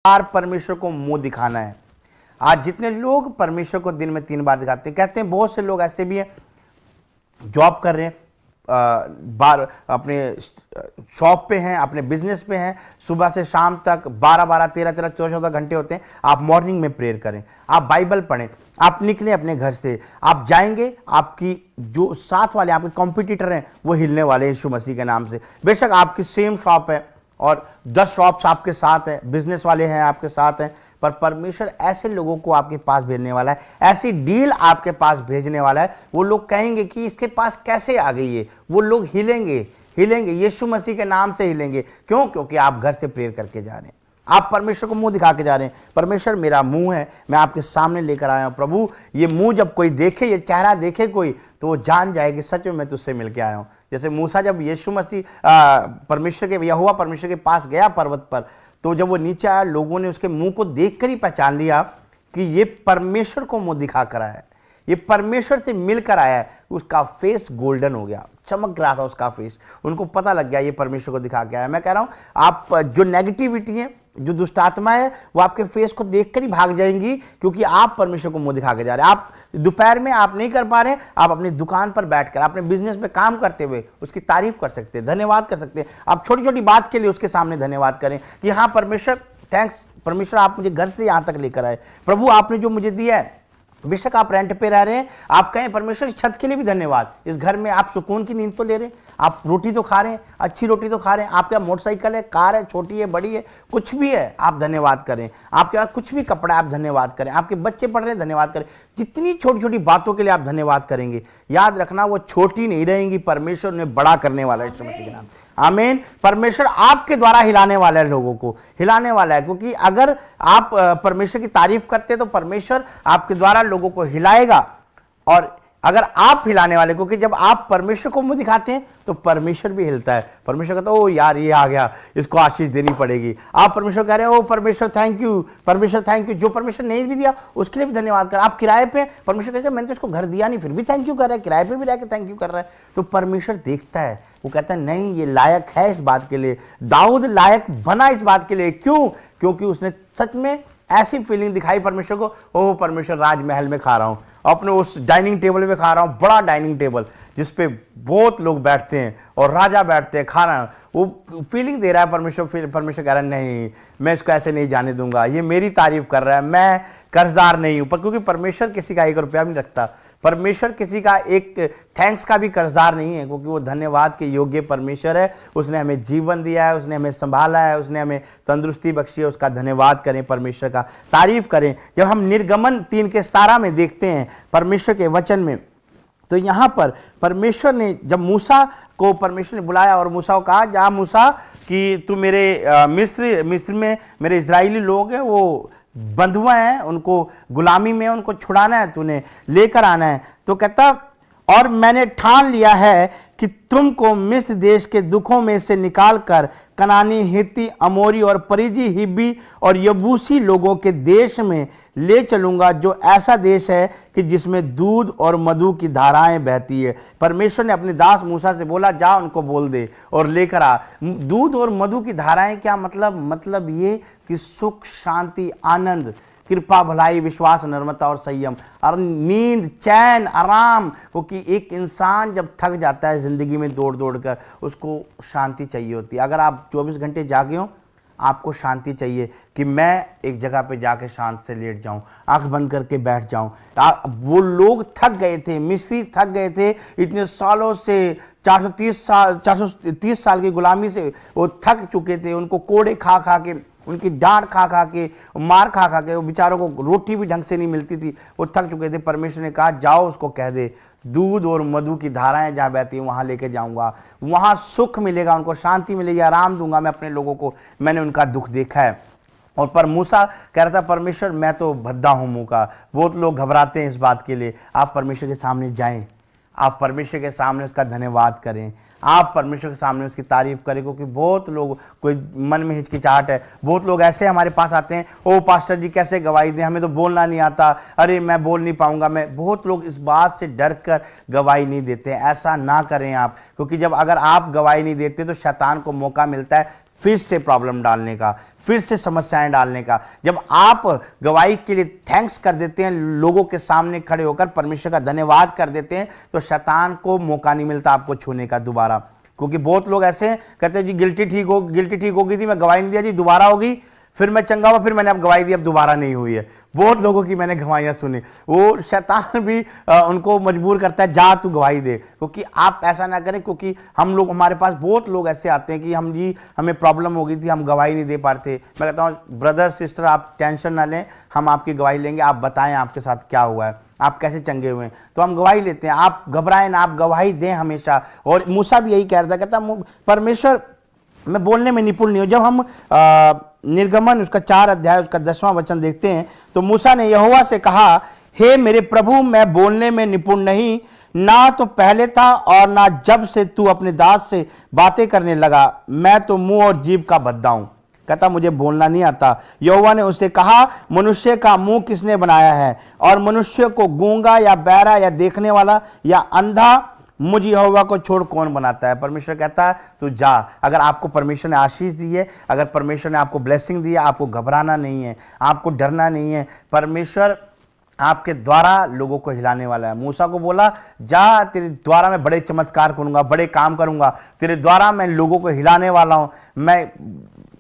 बार परमेश्वर को मुंह दिखाना है। आज जितने लोग परमेश्वर को दिन में 3 बार दिखाते हैं, कहते हैं बहुत से लोग ऐसे भी हैं जॉब कर रहे हैं, बार अपने शॉप पे हैं, अपने बिजनेस पे हैं, सुबह से शाम तक 12-12, 13-13, 14-14 घंटे होते हैं। आप मॉर्निंग में प्रेयर करें, आप बाइबल पढ़ें, आप निकलें अपने घर से, आप जाएंगे, आपकी जो साथ वाले आपके कॉम्पिटिटर हैं वो हिलने वाले हैं यीशु मसीह के नाम से। बेशक आपकी सेम शॉप है और 10 शॉप्स आपके साथ हैं, बिजनेस वाले हैं आपके साथ हैं, पर परमेश्वर ऐसे लोगों को आपके पास भेजने वाला है, ऐसी डील आपके पास भेजने वाला है। वो लोग कहेंगे कि इसके पास कैसे आ गई है, वो लोग हिलेंगे, यीशु मसीह के नाम से हिलेंगे। क्यों? क्योंकि आप घर से प्रेयर करके जा रहे हैं, आप परमेश्वर को मुंह दिखा के जा रहे हैं। परमेश्वर मेरा मुंह है, मैं आपके सामने लेकर आया हूं। प्रभु ये मुंह जब कोई देखे, ये चेहरा देखे कोई, तो वो जान जाए कि सच में मैं तुझसे मिलके आया हूं। जैसे मूसा जब यीशु मसीह परमेश्वर के यहोवा परमेश्वर के पास गया पर्वत पर, तो जब वो नीचे आया, लोगों ने उसके मुंह को देखकर ही पहचान लिया कि ये परमेश्वर को मुंह दिखा कर आया है, ये परमेश्वर से मिलकर आया है। उसका फेस गोल्डन हो गया, चमक रहा था उसका फेस, उनको पता लग गया ये परमेश्वर को दिखा के आया। मैं कह रहा हूं, आप जो नेगेटिविटी है, जो दुष्ट आत्मा है, वो आपके फेस को देखकर ही भाग जाएंगी, क्योंकि आप परमेश्वर को मुंह दिखा के जा रहे हैं। आप दोपहर में आप नहीं कर पा रहे, आप अपनी दुकान पर बैठकर अपने बिजनेस में काम करते हुए उसकी तारीफ कर सकते हैं, धन्यवाद कर सकते हैं। आप छोटी छोटी बात के लिए उसके सामने धन्यवाद करें कि हाँ परमेश्वर, थैंक्स परमेश्वर, आप मुझे घर से यहां तक लेकर आए। प्रभु आपने जो मुझे दिया है, बेशक आप रेंट पे रह रहे हैं, आप कहें परमेश्वर इस छत के लिए भी धन्यवाद, इस घर में आप सुकून की नींद तो ले रहे हैं, आप रोटी तो खा रहे हैं, अच्छी रोटी तो खा रहे हैं, आपके मोटरसाइकिल है, कार है, छोटी है, बड़ी है, कुछ भी है, आप धन्यवाद करें। आपके पास कुछ भी कपड़ा है, आप धन्यवाद करें। आपके बच्चे पढ़ रहे हैं, धन्यवाद करें। जितनी छोटी छोटी बातों के लिए आप धन्यवाद करेंगे, याद रखना वो छोटी नहीं रहेंगी, परमेश्वर ने बड़ा करने वाला है यीशु मसीह के नाम। आमीन। परमेश्वर आपके द्वारा हिलाने वाला है, लोगों को हिलाने वाला है, क्योंकि अगर आप परमेश्वर की तारीफ करते हैं तो परमेश्वर आपके द्वारा लोगों को हिलाएगा। और अगर आप हिलाने वाले, क्योंकि जब आप परमेश्वर को मुंह दिखाते हैं तो परमेश्वर भी हिलता है। परमेश्वर कहता है ओ यार ये आ गया, इसको आशीष देनी पड़ेगी। आप परमेश्वर कह रहे हैं ओ परमेश्वर थैंक यू, परमेश्वर थैंक यू। जो परमेश्वर नहीं भी दिया उसके लिए भी धन्यवाद कर। आप किराए पे, परमेश्वर कहते हैं मैंने तो इसको घर दिया नहीं, फिर भी थैंक यू कर रहा है, किराए पे भी रह के थैंक यू कर रहा है। तो परमेश्वर देखता है, वो कहता है नहीं ये लायक है इस बात के लिए। दाऊद लायक बना इस बात के लिए, क्यों? क्योंकि उसने सच में ऐसी फीलिंग दिखाई परमेश्वर को, ओह परमेश्वर राजमहल में खा रहा हूं, अपने उस डाइनिंग टेबल में खा रहा हूं, बड़ा डाइनिंग टेबल जिसपे बहुत लोग बैठते हैं और राजा बैठते हैं, खा रहा हूं। वो फीलिंग दे रहा है परमेश्वर। परमेश्वर कह रहा है नहीं मैं इसको ऐसे नहीं जाने दूंगा, ये मेरी तारीफ कर रहा है, मैं कर्जदार नहीं हूं। पर क्योंकि परमेश्वर किसी का 1 रुपया भी नहीं रखता, परमेश्वर किसी का एक थैंक्स का भी कर्जदार नहीं है, क्योंकि वो धन्यवाद के योग्य परमेश्वर है। उसने हमें जीवन दिया है, उसने हमें संभाला है, उसने हमें तंदुरुस्ती बख्शी है। उसका धन्यवाद करें, परमेश्वर का तारीफ करें। जब हम निर्गमन 3:17 में देखते हैं परमेश्वर के वचन में, तो यहां पर परमेश्वर ने जब मूसा को परमेश्वर ने बुलाया और मूसा को कहा जा मूसा कि तू मेरे मिस्र में मेरे इजरायली लोग हैं, वो बंधुआ हैं, उनको गुलामी में उनको छुड़ाना है, तूने लेकर आना है। तो कहता और मैंने ठान लिया है कि तुमको मिस्र देश के दुखों में से निकालकर कनानी, हित्ती, अमोरी और परिजी, हिब्बी और यबूसी लोगों के देश में ले चलूंगा, जो ऐसा देश है कि जिसमें दूध और मधु की धाराएं बहती है। परमेश्वर ने अपने दास मूसा से बोला जा उनको बोल दे और लेकर आ। दूध और मधु की धाराएं क्या मतलब ये कि सुख, शांति, आनंद, कृपा, भलाई, विश्वास, नम्रता और संयम और नींद, चैन, आराम। क्योंकि एक इंसान जब थक जाता है जिंदगी में दौड़ दौड़ कर, उसको शांति चाहिए होती है। अगर आप 24 घंटे जागे हो, आपको शांति चाहिए कि मैं एक जगह पे जाके शांत से लेट जाऊं, आंख बंद करके बैठ जाऊं। वो लोग थक गए थे, मिस्री थक गए थे इतने सालों से, 430 साल की गुलामी से वो थक चुके थे। उनको कोड़े खा खा के, उनकी डांट खा खा के, मार खा खा के, वो बेचारों को रोटी भी ढंग से नहीं मिलती थी, वो थक चुके थे। परमेश्वर ने कहा जाओ उसको कह दे दूध और मधु की धाराएं जहां बहती हैं वहां लेके जाऊंगा, वहां सुख मिलेगा, उनको शांति मिलेगी, आराम दूंगा मैं अपने लोगों को, मैंने उनका दुख देखा है। और पर मूसा कह रहा था परमेश्वर मैं तो भद्दा हूं मुंह का। बहुत लोग घबराते हैं इस बात के लिए। आप परमेश्वर के सामने जाएं, आप परमेश्वर के सामने उसका धन्यवाद करें, आप परमेश्वर के सामने उसकी तारीफ करें। क्योंकि बहुत लोग, कोई मन में हिचकिचाहट है, बहुत लोग ऐसे हमारे पास आते हैं, ओ पास्टर जी कैसे गवाही दें, हमें तो बोलना नहीं आता, अरे मैं बोल नहीं पाऊंगा मैं। बहुत लोग इस बात से डर कर गवाही नहीं देते। ऐसा ना करें आप, क्योंकि जब अगर आप गवाही नहीं देते तो शैतान को मौका मिलता है फिर से प्रॉब्लम डालने का, फिर से समस्याएं डालने का। जब आप गवाही के लिए थैंक्स कर देते हैं, लोगों के सामने खड़े होकर परमेश्वर का धन्यवाद कर देते हैं, तो शैतान को मौका नहीं मिलता आपको छूने का दोबारा। क्योंकि बहुत लोग ऐसे हैं, कहते हैं जी गिल्टी ठीक हो गई थी, मैं गवाही नहीं दिया जी, दोबारा होगी, फिर मैं चंगा हुआ, फिर मैंने अब गवाही दी, अब दोबारा नहीं हुई है। बहुत लोगों की मैंने गवाहियां सुनी। वो शैतान भी उनको मजबूर करता है, जा तू गवाही दे। क्योंकि आप ऐसा ना करें, क्योंकि हम लोग, हमारे पास बहुत लोग ऐसे आते हैं कि हम जी हमें प्रॉब्लम हो गई थी, हम गवाही नहीं दे पाते। मैं कहता हूँ ब्रदर सिस्टर आप टेंशन ना लें, हम आपकी गवाही लेंगे, आप बताएं आपके साथ क्या हुआ है, आप कैसे चंगे हुए हैं, तो हम गवाही लेते हैं। आप घबराएं ना, आप गवाही दें हमेशा। और मूसा भी यही कह रहा था, कहता परमेश्वर मैं बोलने में निपुण नहीं हूं। जब हम निर्गमन उसका 4 अध्याय उसका 10वां वचन देखते हैं, तो मूसा ने यहोवा से कहा, हे मेरे प्रभु, मैं बोलने में निपुण नहीं, ना तो पहले था और ना जब से तू अपने दास से बातें करने लगा, मैं तो मुंह और जीभ का भद्दा हूं। कहता मुझे बोलना नहीं आता। यहोवा ने उससे कहा, मनुष्य का मुंह किसने बनाया है, और मनुष्य को गूंगा या बहरा या देखने वाला या अंधा मुझ यहोवा को छोड़ कौन बनाता है। परमेश्वर कहता है तू जा। अगर आपको परमेश्वर ने आशीष दी है, अगर परमेश्वर ने आपको ब्लेसिंग दी है, आपको घबराना नहीं है, आपको डरना नहीं है। परमेश्वर आपके द्वारा लोगों को हिलाने वाला है। मूसा को बोला, जा तेरे द्वारा मैं बड़े चमत्कार करूंगा, बड़े काम करूंगा, तेरे द्वारा मैं लोगों को हिलाने वाला हूं। मैं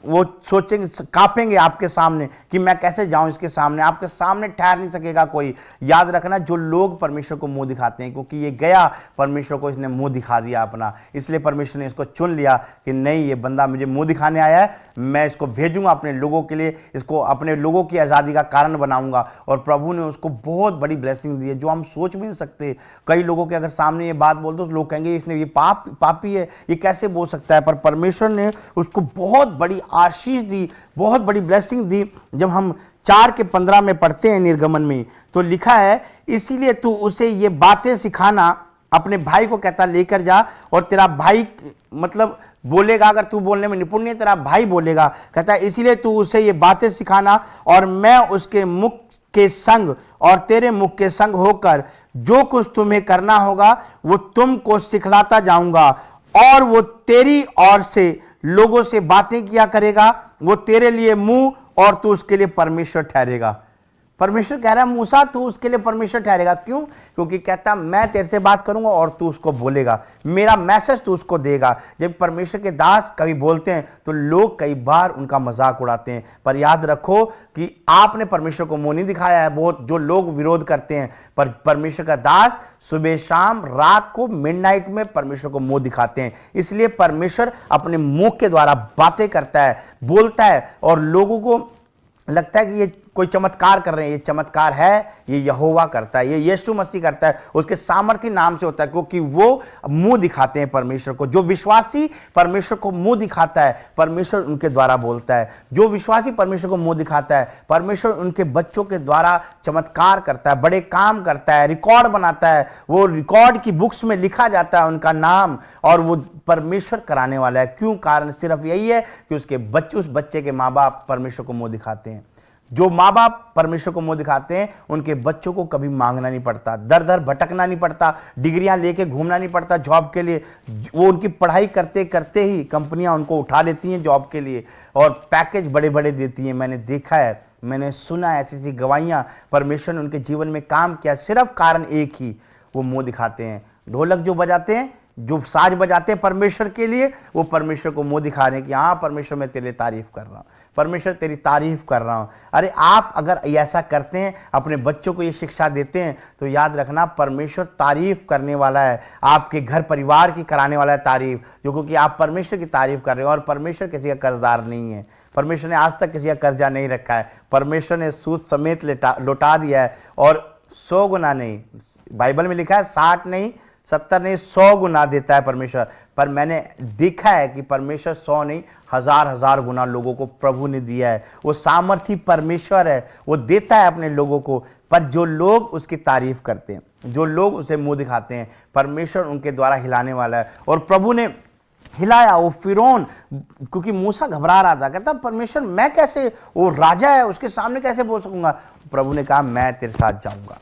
वो सोचेंगे, कांपेंगे आपके सामने कि मैं कैसे जाऊं इसके सामने, आपके सामने ठहर नहीं सकेगा कोई। याद रखना, जो लोग परमेश्वर को मुंह दिखाते हैं, क्योंकि ये गया परमेश्वर को, इसने मुंह दिखा दिया अपना, इसलिए परमेश्वर ने इसको चुन लिया कि नहीं, ये बंदा मुझे मुंह दिखाने आया है, मैं इसको भेजूंगा अपने लोगों के लिए, इसको अपने लोगों की आज़ादी का कारण बनाऊंगा। और प्रभु ने उसको बहुत बड़ी ब्लेसिंग दी है, जो हम सोच भी नहीं सकते। कई लोगों के अगर सामने ये बात बोल दो तो लोग कहेंगे इसने, ये पापी है, ये कैसे बोल सकता है। पर परमेश्वर ने उसको बहुत बड़ी आशीष दी, बहुत बड़ी ब्लेसिंग दी। जब हम 4:15 में पढ़ते हैं निर्गमन में, तो लिखा है, इसीलिए तू उसे ये बातें सिखाना, अपने भाई को कहता लेकर जा, और तेरा भाई मतलब बोलेगा, अगर तू बोलने में निपुण नहीं है, तेरा भाई बोलेगा। कहता है इसीलिए तू उसे ये बातें सिखाना, और मैं उसके मुख के संग और तेरे मुख के संग होकर जो कुछ तुम्हें करना होगा वो तुमको सिखलाता जाऊंगा, और वो तेरी ओर से लोगों से बातें किया करेगा, वो तेरे लिए मुंह और तू उसके लिए परमेश्वर ठहरेगा। परमेश्वर कह रहा है मूसा तू उसके लिए परमेश्वर ठहरेगा। क्यों? क्योंकि कहता मैं तेरे से बात करूंगा और तू उसको बोलेगा, मेरा मैसेज तू उसको देगा। जब परमेश्वर के दास कभी बोलते हैं तो लोग कई बार उनका मजाक उड़ाते हैं, पर याद रखो कि आपने परमेश्वर को मुंह नहीं दिखाया है। बहुत जो लोग विरोध करते हैं, पर परमेश्वर का दास सुबह शाम रात को मिडनाइट में परमेश्वर को मुंह दिखाते हैं। इसलिए परमेश्वर अपने मुंह के द्वारा बातें करता है, बोलता है, और लोगों को लगता है कि ये कोई चमत्कार कर रहे हैं। ये चमत्कार है, ये यहोवा करता है, ये यीशु मसीह करता है, उसके सामर्थी नाम से होता है, क्योंकि वो मुंह दिखाते हैं परमेश्वर को। जो विश्वासी परमेश्वर को मुंह दिखाता है, परमेश्वर उनके द्वारा बोलता है। जो विश्वासी परमेश्वर को मुंह दिखाता है, परमेश्वर उनके बच्चों के द्वारा चमत्कार करता है, बड़े काम करता है, रिकॉर्ड बनाता है। वो रिकॉर्ड की बुक्स में लिखा जाता है उनका नाम, और वो परमेश्वर कराने वाला है। क्यों? कारण सिर्फ यही है कि उसके बच्चे, उस बच्चे के माँ बाप परमेश्वर को मुंह दिखाते हैं। जो माँ बाप परमेश्वर को मुंह दिखाते हैं, उनके बच्चों को कभी मांगना नहीं पड़ता, दर दर भटकना नहीं पड़ता, डिग्रियां लेके घूमना नहीं पड़ता जॉब के लिए। वो उनकी पढ़ाई करते करते ही कंपनियां उनको उठा लेती हैं जॉब के लिए, और पैकेज बड़े बड़े देती हैं। मैंने देखा है, मैंने सुना ऐसी ऐसी गवाहियां। परमेश्वर ने उनके जीवन में काम किया, सिर्फ कारण एक ही, वो मुंह दिखाते हैं। ढोलक जो बजाते हैं, जो साज बजाते हैं परमेश्वर के लिए, वो परमेश्वर को मुंह दिखा रहे हैं कि हाँ परमेश्वर मैं तेरे तारीफ कर रहा हूँ, परमेश्वर तेरी तारीफ कर रहा हूँ। अरे आप अगर ऐसा करते हैं, अपने बच्चों को ये शिक्षा देते हैं, तो याद रखना परमेश्वर तारीफ करने वाला है, आपके घर परिवार की कराने वाला है तारीफ। जो क्योंकि आप परमेश्वर की तारीफ कर रहे हो, और परमेश्वर किसी का कर्जदार नहीं है। परमेश्वर ने आज तक किसी का कर्जा नहीं रखा है। परमेश्वर ने सूद समेत लौटा दिया है, और 100 गुना नहीं, बाइबल में लिखा है 60 नहीं, 70 नहीं, 100 गुना देता है परमेश्वर। पर मैंने देखा है कि परमेश्वर 100 नहीं, हजार गुना लोगों को प्रभु ने दिया है। वो सामर्थी परमेश्वर है, वो देता है अपने लोगों को। पर जो लोग उसकी तारीफ करते हैं, जो लोग उसे मुंह दिखाते हैं, परमेश्वर उनके द्वारा हिलाने वाला है। और प्रभु ने हिलाया। वो फिरौन, क्योंकि मूसा घबरा रहा था, कहता परमेश्वर मैं कैसे, वो राजा है, उसके सामने कैसे बोल सकूंगा। प्रभु ने कहा मैं तेरे साथ जाऊंगा।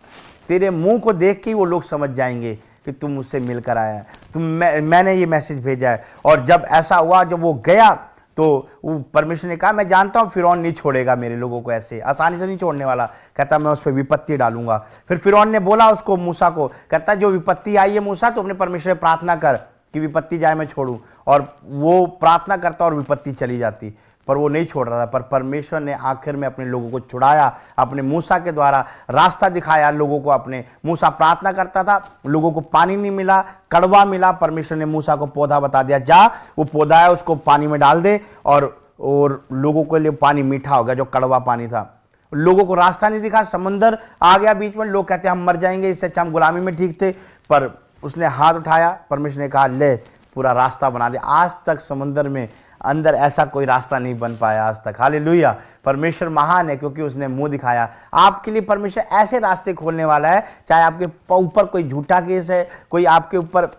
तेरे मुंह को देख के वो लोग समझ जाएंगे कि तुम मुझसे मिलकर आया है, मैंने ये मैसेज भेजा है। और जब ऐसा हुआ, जब वो गया, तो परमेश्वर ने कहा मैं जानता हूं फिरौन नहीं छोड़ेगा मेरे लोगों को, ऐसे आसानी से नहीं छोड़ने वाला। कहता मैं उस पर विपत्ति डालूंगा। फिर फिरौन ने बोला उसको, मूसा को, कहता जो विपत्ति आई है मूसा तो अपने परमेश्वर से प्रार्थना कर कि विपत्ति जाए मैं छोड़ूं। और वो प्रार्थना करता और विपत्ति चली जाती, पर वो नहीं छोड़ रहा था। पर परमेश्वर ने आखिर में अपने लोगों को छुड़ाया, अपने मूसा के द्वारा रास्ता दिखाया लोगों को। अपने मूसा प्रार्थना करता था, लोगों को पानी नहीं मिला, कड़वा मिला। परमेश्वर ने मूसा को पौधा बता दिया, जा वो पौधा है उसको पानी में डाल दे, और लोगों के लिए पानी मीठा हो गया जो कड़वा पानी था। लोगों को रास्ता नहीं दिखा, समुंदर आ गया बीच में। लोग कहते हम मर जाएंगे, इससे अच्छा हम गुलामी में ठीक थे। पर उसने हाथ उठाया, परमेश्वर ने कहा ले पूरा रास्ता बना दे। आज तक समुंदर में अंदर ऐसा कोई रास्ता नहीं बन पाया आज तक। हालेलुया। परमेश्वर महान है क्योंकि उसने मुंह दिखाया। आपके लिए परमेश्वर ऐसे रास्ते खोलने वाला है, चाहे आपके ऊपर कोई झूठा केस है, कोई आपके ऊपर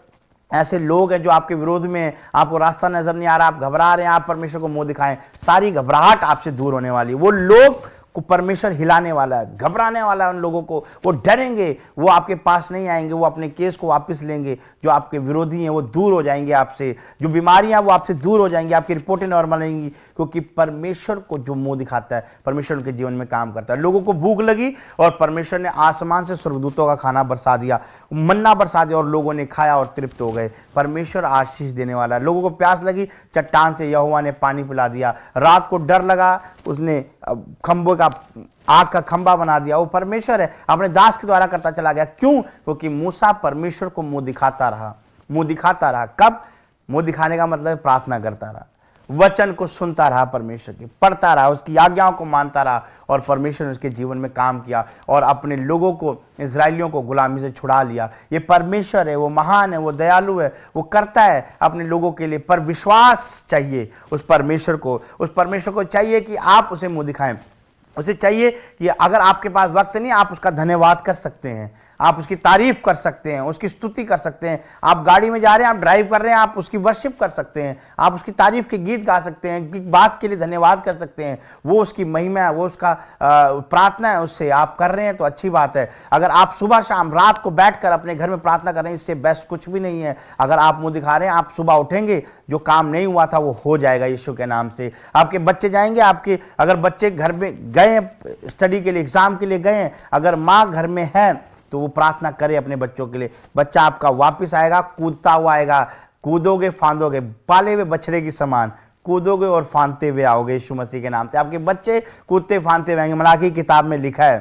ऐसे लोग हैं जो आपके विरोध में, आपको रास्ता नजर नहीं आ रहा, आप घबरा रहे हैं, आप परमेश्वर को मुंह दिखाएं, सारी घबराहट आपसे दूर होने वाली है। वो लोग को परमेश्वर हिलाने वाला है, घबराने वाला है उन लोगों को, वो डरेंगे, वो आपके पास नहीं आएंगे, वो अपने केस को वापस लेंगे। जो आपके विरोधी हैं वो दूर हो जाएंगे आपसे, जो बीमारियां वो आपसे दूर हो जाएंगी, आपकी रिपोर्टें नॉर्मल रहेंगी, क्योंकि परमेश्वर को जो मुंह दिखाता है, परमेश्वर उनके जीवन में काम करता है। लोगों को भूख लगी और परमेश्वर ने आसमान से स्वर्गदूतों का खाना बरसा दिया, मन्ना बरसा दिया, और लोगों ने खाया और तृप्त हो गए। परमेश्वर आशीष देने वाला है। लोगों को प्यास लगी, चट्टान से यहोवा ने पानी पिला दिया। रात को डर लगा, उसने खंभों का आग का खंभा बना दिया। वो परमेश्वर है, अपने दास के द्वारा करता चला गया। क्यों? क्योंकि मूसा परमेश्वर को मुंह दिखाता रहा, मुंह दिखाता रहा। कब? मुंह दिखाने का मतलब प्रार्थना करता रहा, वचन को सुनता रहा, परमेश्वर के पढ़ता रहा, उसकी आज्ञाओं को मानता रहा, और परमेश्वर ने उसके जीवन में काम किया और अपने लोगों को, इजराइलियों को गुलामी से छुड़ा लिया। ये परमेश्वर है, वो महान है, वो दयालु है, वो करता है अपने लोगों के लिए। पर विश्वास चाहिए उस परमेश्वर को, उस परमेश्वर को चाहिए कि आप उसे मुंह दिखाएं। उसे चाहिए कि अगर आपके पास वक्त नहीं, आप उसका धन्यवाद कर सकते हैं, आप उसकी तारीफ कर सकते हैं, उसकी स्तुति कर सकते हैं। आप गाड़ी में जा रहे हैं, आप ड्राइव कर रहे हैं, आप उसकी वर्शिप कर सकते हैं, आप उसकी तारीफ के गीत गा सकते हैं, कि बात के लिए धन्यवाद कर सकते हैं। वो उसकी महिमा है, वो उसका प्रार्थना है, उससे आप कर रहे हैं तो अच्छी बात है। अगर आप सुबह शाम रात को बैठकर अपने घर में प्रार्थना कर रहे हैं, इससे बेस्ट कुछ भी नहीं है। अगर आप मुंह दिखा रहे हैं, आप सुबह उठेंगे, जो काम नहीं हुआ था वो हो जाएगा यीशु के नाम से। आपके बच्चे जाएंगे, आपके अगर बच्चे घर में गए स्टडी के लिए, एग्जाम के लिए गए हैं, अगर माँ घर में है तो वो प्रार्थना करे अपने बच्चों के लिए। बच्चा आपका वापस आएगा, कूदता हुआ आएगा, कूदोगे फांदोगे, पाले हुए बछड़े की समान कूदोगे और फांदते हुए आओगे यीशु मसीह के नाम से। आपके बच्चे कूदते फांदते हुए आएंगे। मलाकी की किताब में लिखा है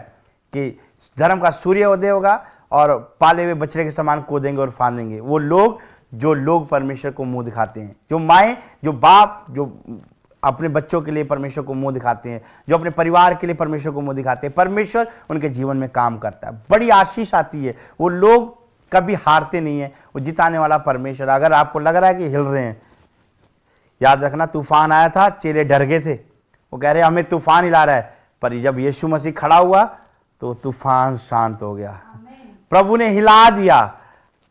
कि धर्म का सूर्योदय होगा और पाले हुए बछड़े के समान कूदेंगे और फांदेंगे। वो लोग, जो लोग परमेश्वर को मुंह दिखाते हैं, जो माएँ, जो बाप, जो अपने बच्चों के लिए परमेश्वर को मुंह दिखाते हैं, जो अपने परिवार के लिए परमेश्वर को मुंह दिखाते हैं, परमेश्वर उनके जीवन में काम करता है। बड़ी आशीष आती है। वो लोग कभी हारते नहीं है, वो जिताने वाला परमेश्वर। अगर आपको लग रहा है कि हिल रहे हैं, याद रखना तूफान आया था, चेले डर गए थे, वो कह रहे हमें तूफान हिला रहा है, पर जब यीशु मसीह खड़ा हुआ तो तूफान शांत हो गया। प्रभु ने हिला दिया।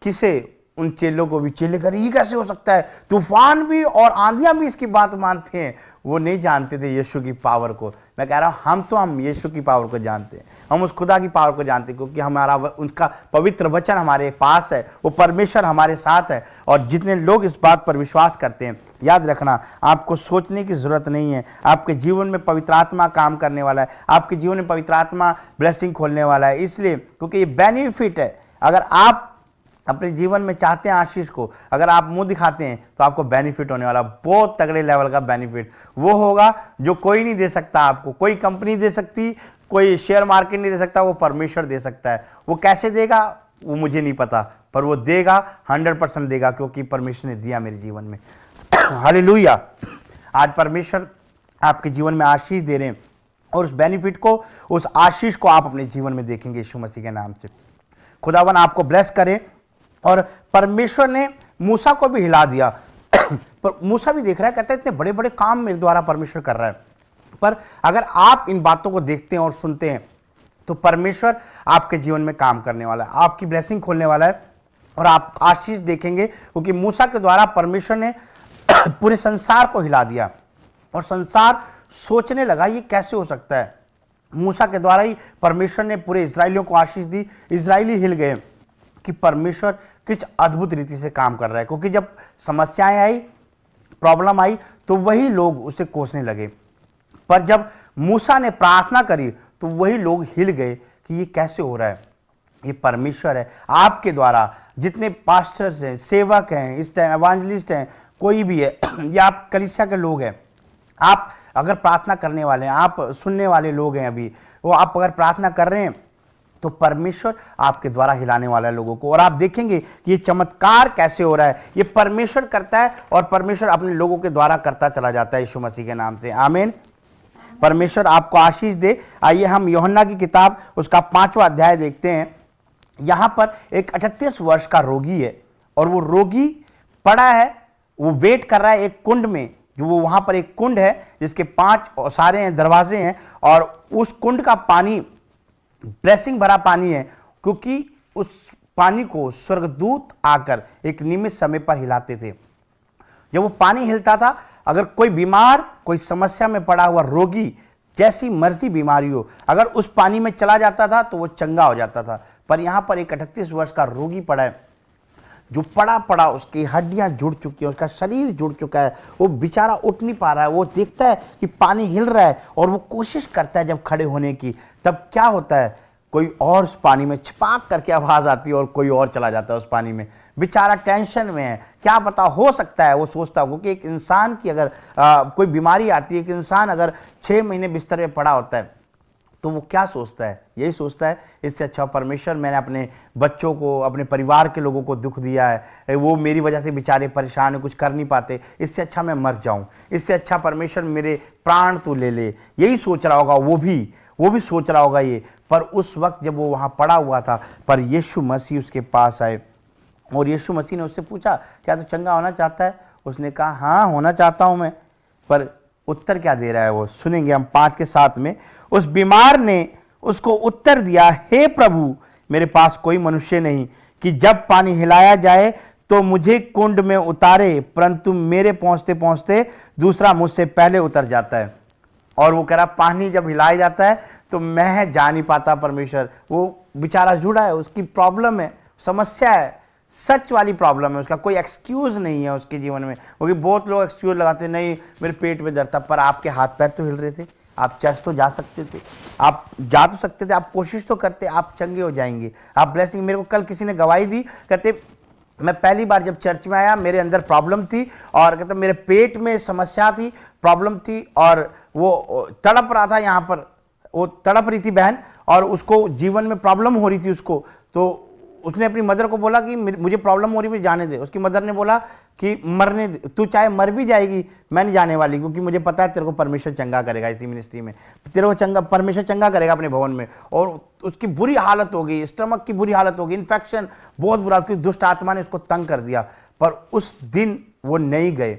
किसे? उन चेलों को भी। चेले कह रहे ये कैसे हो सकता है, तूफान भी और आंधियां भी इसकी बात मानते हैं। वो नहीं जानते थे यीशु की पावर को। मैं कह रहा हूं, हम यीशु की पावर को जानते हैं, हम उस खुदा की पावर को जानते हैं, क्योंकि हमारा उनका पवित्र वचन हमारे पास है, वो परमेश्वर हमारे साथ है। और जितने लोग इस बात पर विश्वास करते हैं, याद रखना आपको सोचने की जरूरत नहीं है। आपके जीवन में पवित्र आत्मा काम करने वाला है, आपके जीवन में पवित्र आत्मा ब्लेसिंग खोलने वाला है। इसलिए क्योंकि ये बेनिफिट है। अगर आप अपने जीवन में चाहते हैं आशीष को, अगर आप मुंह दिखाते हैं तो आपको बेनिफिट होने वाला, बहुत तगड़े लेवल का बेनिफिट वो होगा जो कोई नहीं दे सकता आपको। कोई कंपनी दे सकती, कोई शेयर मार्केट नहीं दे सकता, वो परमेश्वर दे सकता है। वो कैसे देगा वो मुझे नहीं पता, पर वो देगा, 100% देगा, क्योंकि परमेश्वर ने दिया मेरे जीवन में। हालेलुया। आज परमेश्वर आपके जीवन में आशीष दे रहे हैं, और उस बेनिफिट को, उस आशीष को आप अपने जीवन में देखेंगे यीशु मसीह के नाम से। खुदावन आपको ब्लेस करे। और परमेश्वर ने मूसा को भी हिला दिया। पर मूसा भी देख रहा है, कहता है इतने बड़े बड़े काम मेरे द्वारा परमेश्वर कर रहा है। पर अगर आप इन बातों को देखते हैं और सुनते हैं तो परमेश्वर आपके जीवन में काम करने वाला है, आपकी ब्लेसिंग खोलने वाला है, और आप आशीष देखेंगे। क्योंकि मूसा के द्वारा परमेश्वर ने पूरे संसार को हिला दिया, और संसार सोचने लगा ये कैसे हो सकता है। मूसा के द्वारा ही परमेश्वर ने पूरे इजराइलियों को आशीष दी। इजराइली हिल गए कि परमेश्वर किस अद्भुत रीति से काम कर रहा है। क्योंकि जब समस्याएं आई, प्रॉब्लम आई, तो वही लोग उसे कोसने लगे। पर जब मूसा ने प्रार्थना करी तो वही लोग हिल गए कि ये कैसे हो रहा है, ये परमेश्वर है। आपके द्वारा जितने पास्टर्स हैं, सेवक हैं, इस टाइम एवांजलिस्ट हैं, कोई भी है, या आप कलीसिया के लोग हैं, आप अगर प्रार्थना करने वाले हैं, आप सुनने वाले लोग हैं, अभी वो आप अगर प्रार्थना कर रहे हैं तो परमेश्वर आपके द्वारा हिलाने वाला है लोगों को। और आप देखेंगे कि ये चमत्कार कैसे हो रहा है, ये परमेश्वर करता है और परमेश्वर अपने लोगों के द्वारा करता चला जाता है यीशु मसीह के नाम से। आमीन। परमेश्वर आपको आशीष दे। आइए हम यूहन्ना की किताब उसका 5वां अध्याय देखते हैं। यहां पर एक 38 वर्ष का रोगी है और वो रोगी पड़ा है, वो वेट कर रहा है एक कुंड में, जो वो वहां पर एक कुंड है जिसके 5 सारे हैं दरवाजे हैं, और उस कुंड का पानी ब्लेसिंग भरा पानी है, क्योंकि उस पानी को स्वर्गदूत आकर एक नियमित समय पर हिलाते थे। जब वो पानी हिलता था, अगर कोई बीमार, कोई समस्या में पड़ा हुआ रोगी, जैसी मर्जी बीमारी हो, अगर उस पानी में चला जाता था तो वो चंगा हो जाता था। पर यहां पर एक 38 वर्ष का रोगी पड़ा है, जो पड़ा पड़ा उसकी हड्डियां जुड़ चुकी हैं, उसका शरीर जुड़ चुका है, वो बेचारा उठ नहीं पा रहा है। वो देखता है कि पानी हिल रहा है और वो कोशिश करता है जब खड़े होने की, तब क्या होता है, कोई और उस पानी में छपाक करके आवाज आती है और कोई और चला जाता है उस पानी में। बेचारा टेंशन में है, क्या पता हो सकता है, वो सोचता है, क्योंकि एक इंसान की अगर कोई बीमारी आती है, एक इंसान अगर 6 महीने बिस्तर में पड़ा होता है तो वो क्या सोचता है, यही सोचता है इससे अच्छा परमेश्वर, मैंने अपने बच्चों को, अपने परिवार के लोगों को दुख दिया है, वो मेरी वजह से बेचारे परेशान है, कुछ कर नहीं पाते, इससे अच्छा मैं मर जाऊं, इससे अच्छा परमेश्वर मेरे प्राण तो ले ले। यही सोच रहा होगा वो भी सोच रहा होगा ये। पर उस वक्त जब वो वहां पड़ा हुआ था, पर यीशु मसीह उसके पास आए और यीशु मसीह ने उससे पूछा, क्या तू चंगा होना चाहता है? उसने कहा, हाँ होना चाहता हूं मैं। पर उत्तर क्या दे रहा है वो सुनेंगे हम 5 के 7 में। उस बीमार ने उसको उत्तर दिया, हे प्रभु, मेरे पास कोई मनुष्य नहीं कि जब पानी हिलाया जाए तो मुझे कुंड में उतारे, परंतु मेरे पहुंचते पहुंचते दूसरा मुझसे पहले उतर जाता है। और वो कह रहा, पानी जब हिलाया जाता है तो मैं जा नहीं पाता परमेश्वर। वो बेचारा जुड़ा है, उसकी प्रॉब्लम है, समस्या है, सच वाली प्रॉब्लम है, उसका कोई एक्सक्यूज नहीं है उसके जीवन में। क्योंकि बहुत लोग एक्सक्यूज लगाते, नहीं मेरे पेट में दर्द था, पर आपके हाथ पैर तो हिल रहे थे, आप चर्च तो जा सकते थे, आप जा तो सकते थे, आप कोशिश तो करते, आप चंगे हो जाएंगे, आप ब्लेसिंग। मेरे को कल किसी ने गवाही दी, कहते मैं पहली बार जब चर्च में आया, मेरे अंदर प्रॉब्लम थी, और कहते मेरे पेट में समस्या थी, प्रॉब्लम थी, और वो तड़प रहा था, यहाँ पर वो तड़प रही थी बहन, और उसको जीवन में प्रॉब्लम हो रही थी उसको। तो उसने अपनी मदर को बोला कि मुझे प्रॉब्लम हो रही है, जाने दे। उसकी मदर ने बोला कि मरने दे, तू चाहे मर भी जाएगी, मैं नहीं जाने वाली, क्योंकि मुझे पता है तेरे को परमेश्वर चंगा करेगा इसी मिनिस्ट्री में, तेरे को परमेश्वर चंगा करेगा अपने भवन में। और उसकी बुरी हालत हो गई, स्टमक की बुरी हालत हो गई, इन्फेक्शन बहुत बुरा, उसकी दुष्ट आत्मा ने उसको तंग कर दिया। पर उस दिन वो नहीं गए,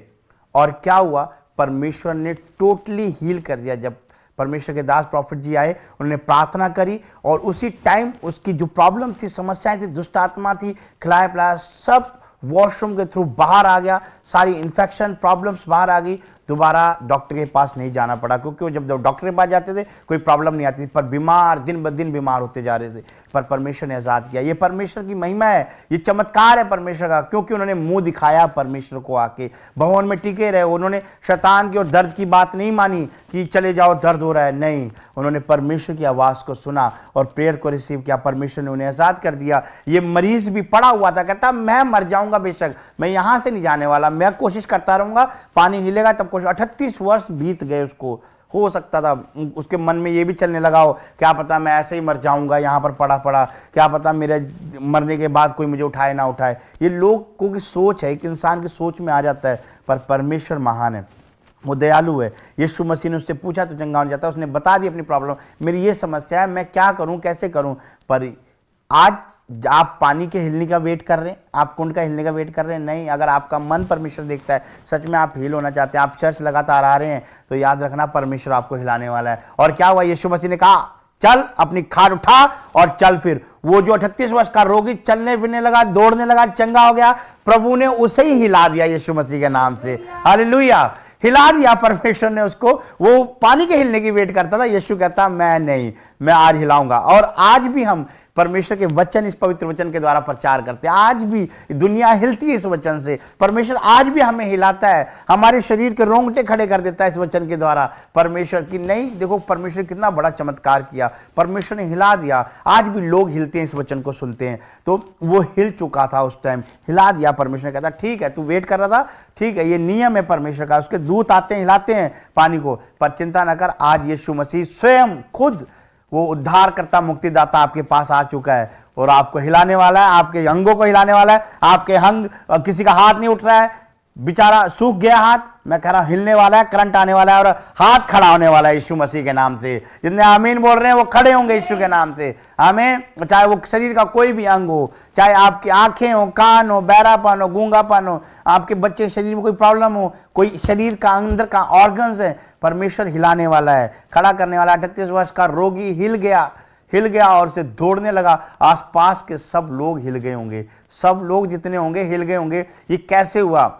और क्या हुआ, परमेश्वर ने टोटली हील कर दिया। जब परमेश्वर के दास प्रॉफिट जी आए, उन्होंने प्रार्थना करी, और उसी टाइम उसकी जो प्रॉब्लम थी, समस्याएं थी, दुष्ट आत्मा थी, खिलाया पिलाया सब वॉशरूम के थ्रू बाहर आ गया, सारी इन्फेक्शन प्रॉब्लम्स बाहर आ गई। दोबारा डॉक्टर के पास नहीं जाना पड़ा, क्योंकि वो जब डॉक्टर के पास जाते थे कोई प्रॉब्लम नहीं आती थी, पर बीमार दिन ब दिन बीमार होते जा रहे थे। पर परमेश्वर ने आजाद किया। ये परमेश्वर की महिमा है, ये चमत्कार है परमेश्वर का, क्योंकि उन्होंने मुंह दिखाया परमेश्वर को, आके भवन में टिके रहे। उन्होंने शैतान की और दर्द की बात नहीं मानी कि चले जाओ दर्द हो रहा है, नहीं, उन्होंने परमेश्वर की आवाज को सुना और प्रेयर को रिसीव किया। परमेश्वर ने उन्हें आजाद कर दिया। ये मरीज भी पड़ा हुआ था, कहता मैं मर जाऊंगा बेशक, मैं यहां से नहीं जाने वाला, मैं कोशिश करता रहूंगा, पानी हिलेगा तब 38 वर्ष बीत गए उसको। हो सकता था उसके मन में ये भी चलने लगा हो, क्या पता मैं ऐसे ही मर जाऊंगा यहाँ पर पड़ा पड़ा, क्या पता मेरे मरने के बाद कोई मुझे उठाए ना उठाए। ये लोगों की सोच है, एक इंसान की सोच में आ जाता है। पर परमेश्वर महान है, वो दयालु है। यीशु मसीह ने उससे पूछा तो चंगा हो जाता, उसने बता दी अपनी प्रॉब्लम, मेरी ये समस्या है, मैं क्या करूं, कैसे करूं। पर आज आप पानी के हिलने का वेट कर रहे हैं, आप कुंड का हिलने का वेट कर रहे हैं, नहीं। अगर आपका मन परमेश्वर देखता है, सच में आप हील होना चाहते हैं, आप चर्च लगातार आ रहे हैं, तो याद रखना परमेश्वर आपको हिलाने वाला है। और क्या हुआ, यीशु मसीह ने कहा चल अपनी खाट उठा और चल। फिर वो जो 38 वर्ष का रोगी चलने फिरने लगा, दौड़ने लगा, चंगा हो गया। प्रभु ने उसे ही हिला दिया यीशु मसीह के नाम से, हालेलुया, हिला दिया परमेश्वर ने उसको। वो पानी के हिलने की वेट करता था, यीशु कहता मैं नहीं, मैं आज हिलाऊंगा। और आज भी हम परमेश्वर के वचन, इस पवित्र वचन के द्वारा प्रचार करते हैं। आज भी दुनिया हिलती है इस वचन से। परमेश्वर आज भी हमें हिलाता है, हमारे शरीर के रोंगटे खड़े कर देता है इस वचन के द्वारा। परमेश्वर की नहीं, देखो परमेश्वर कितना बड़ा चमत्कार किया, परमेश्वर ने हिला दिया। आज भी लोग हिलते हैं, इस वचन को सुनते हैं। तो वो हिल चुका था उस टाइम, हिला दिया। परमेश्वर ने कहता ठीक है, तू वेट कर रहा था, ठीक है, ये नियम है परमेश्वर का। उसके दूत आते हैं, हिलाते हैं पानी को, पर चिंता न कर, आज यीशु मसीह स्वयं खुद वो उद्धारकर्ता मुक्तिदाता आपके पास आ चुका है और आपको हिलाने वाला है, आपके अंगों को हिलाने वाला है। आपके अंग, किसी का हाथ नहीं उठ रहा है, बेचारा सूख गया हाथ, मैं कह रहा हूं हिलने वाला है, करंट आने वाला है और हाथ खड़ा होने वाला है यीशु मसीह के नाम से। जितने आमीन बोल रहे हैं वो खड़े होंगे यीशु के नाम से। आमीन। चाहे वो शरीर का कोई भी अंग हो, चाहे आपकी आंखें हो, कान हो, बहरापन हो, गूंगापन हो, आपके बच्चे के शरीर में कोई प्रॉब्लम हो, कोई शरीर का अंदर का ऑर्गन्स है, परमेश्वर हिलाने वाला है, खड़ा करने वाला है। 38 वर्ष का रोगी हिल गया और उसे दौड़ने लगा। आसपास के सब लोग हिल गए होंगे, सब लोग जितने होंगे हिल गए होंगे। ये कैसे हुआ?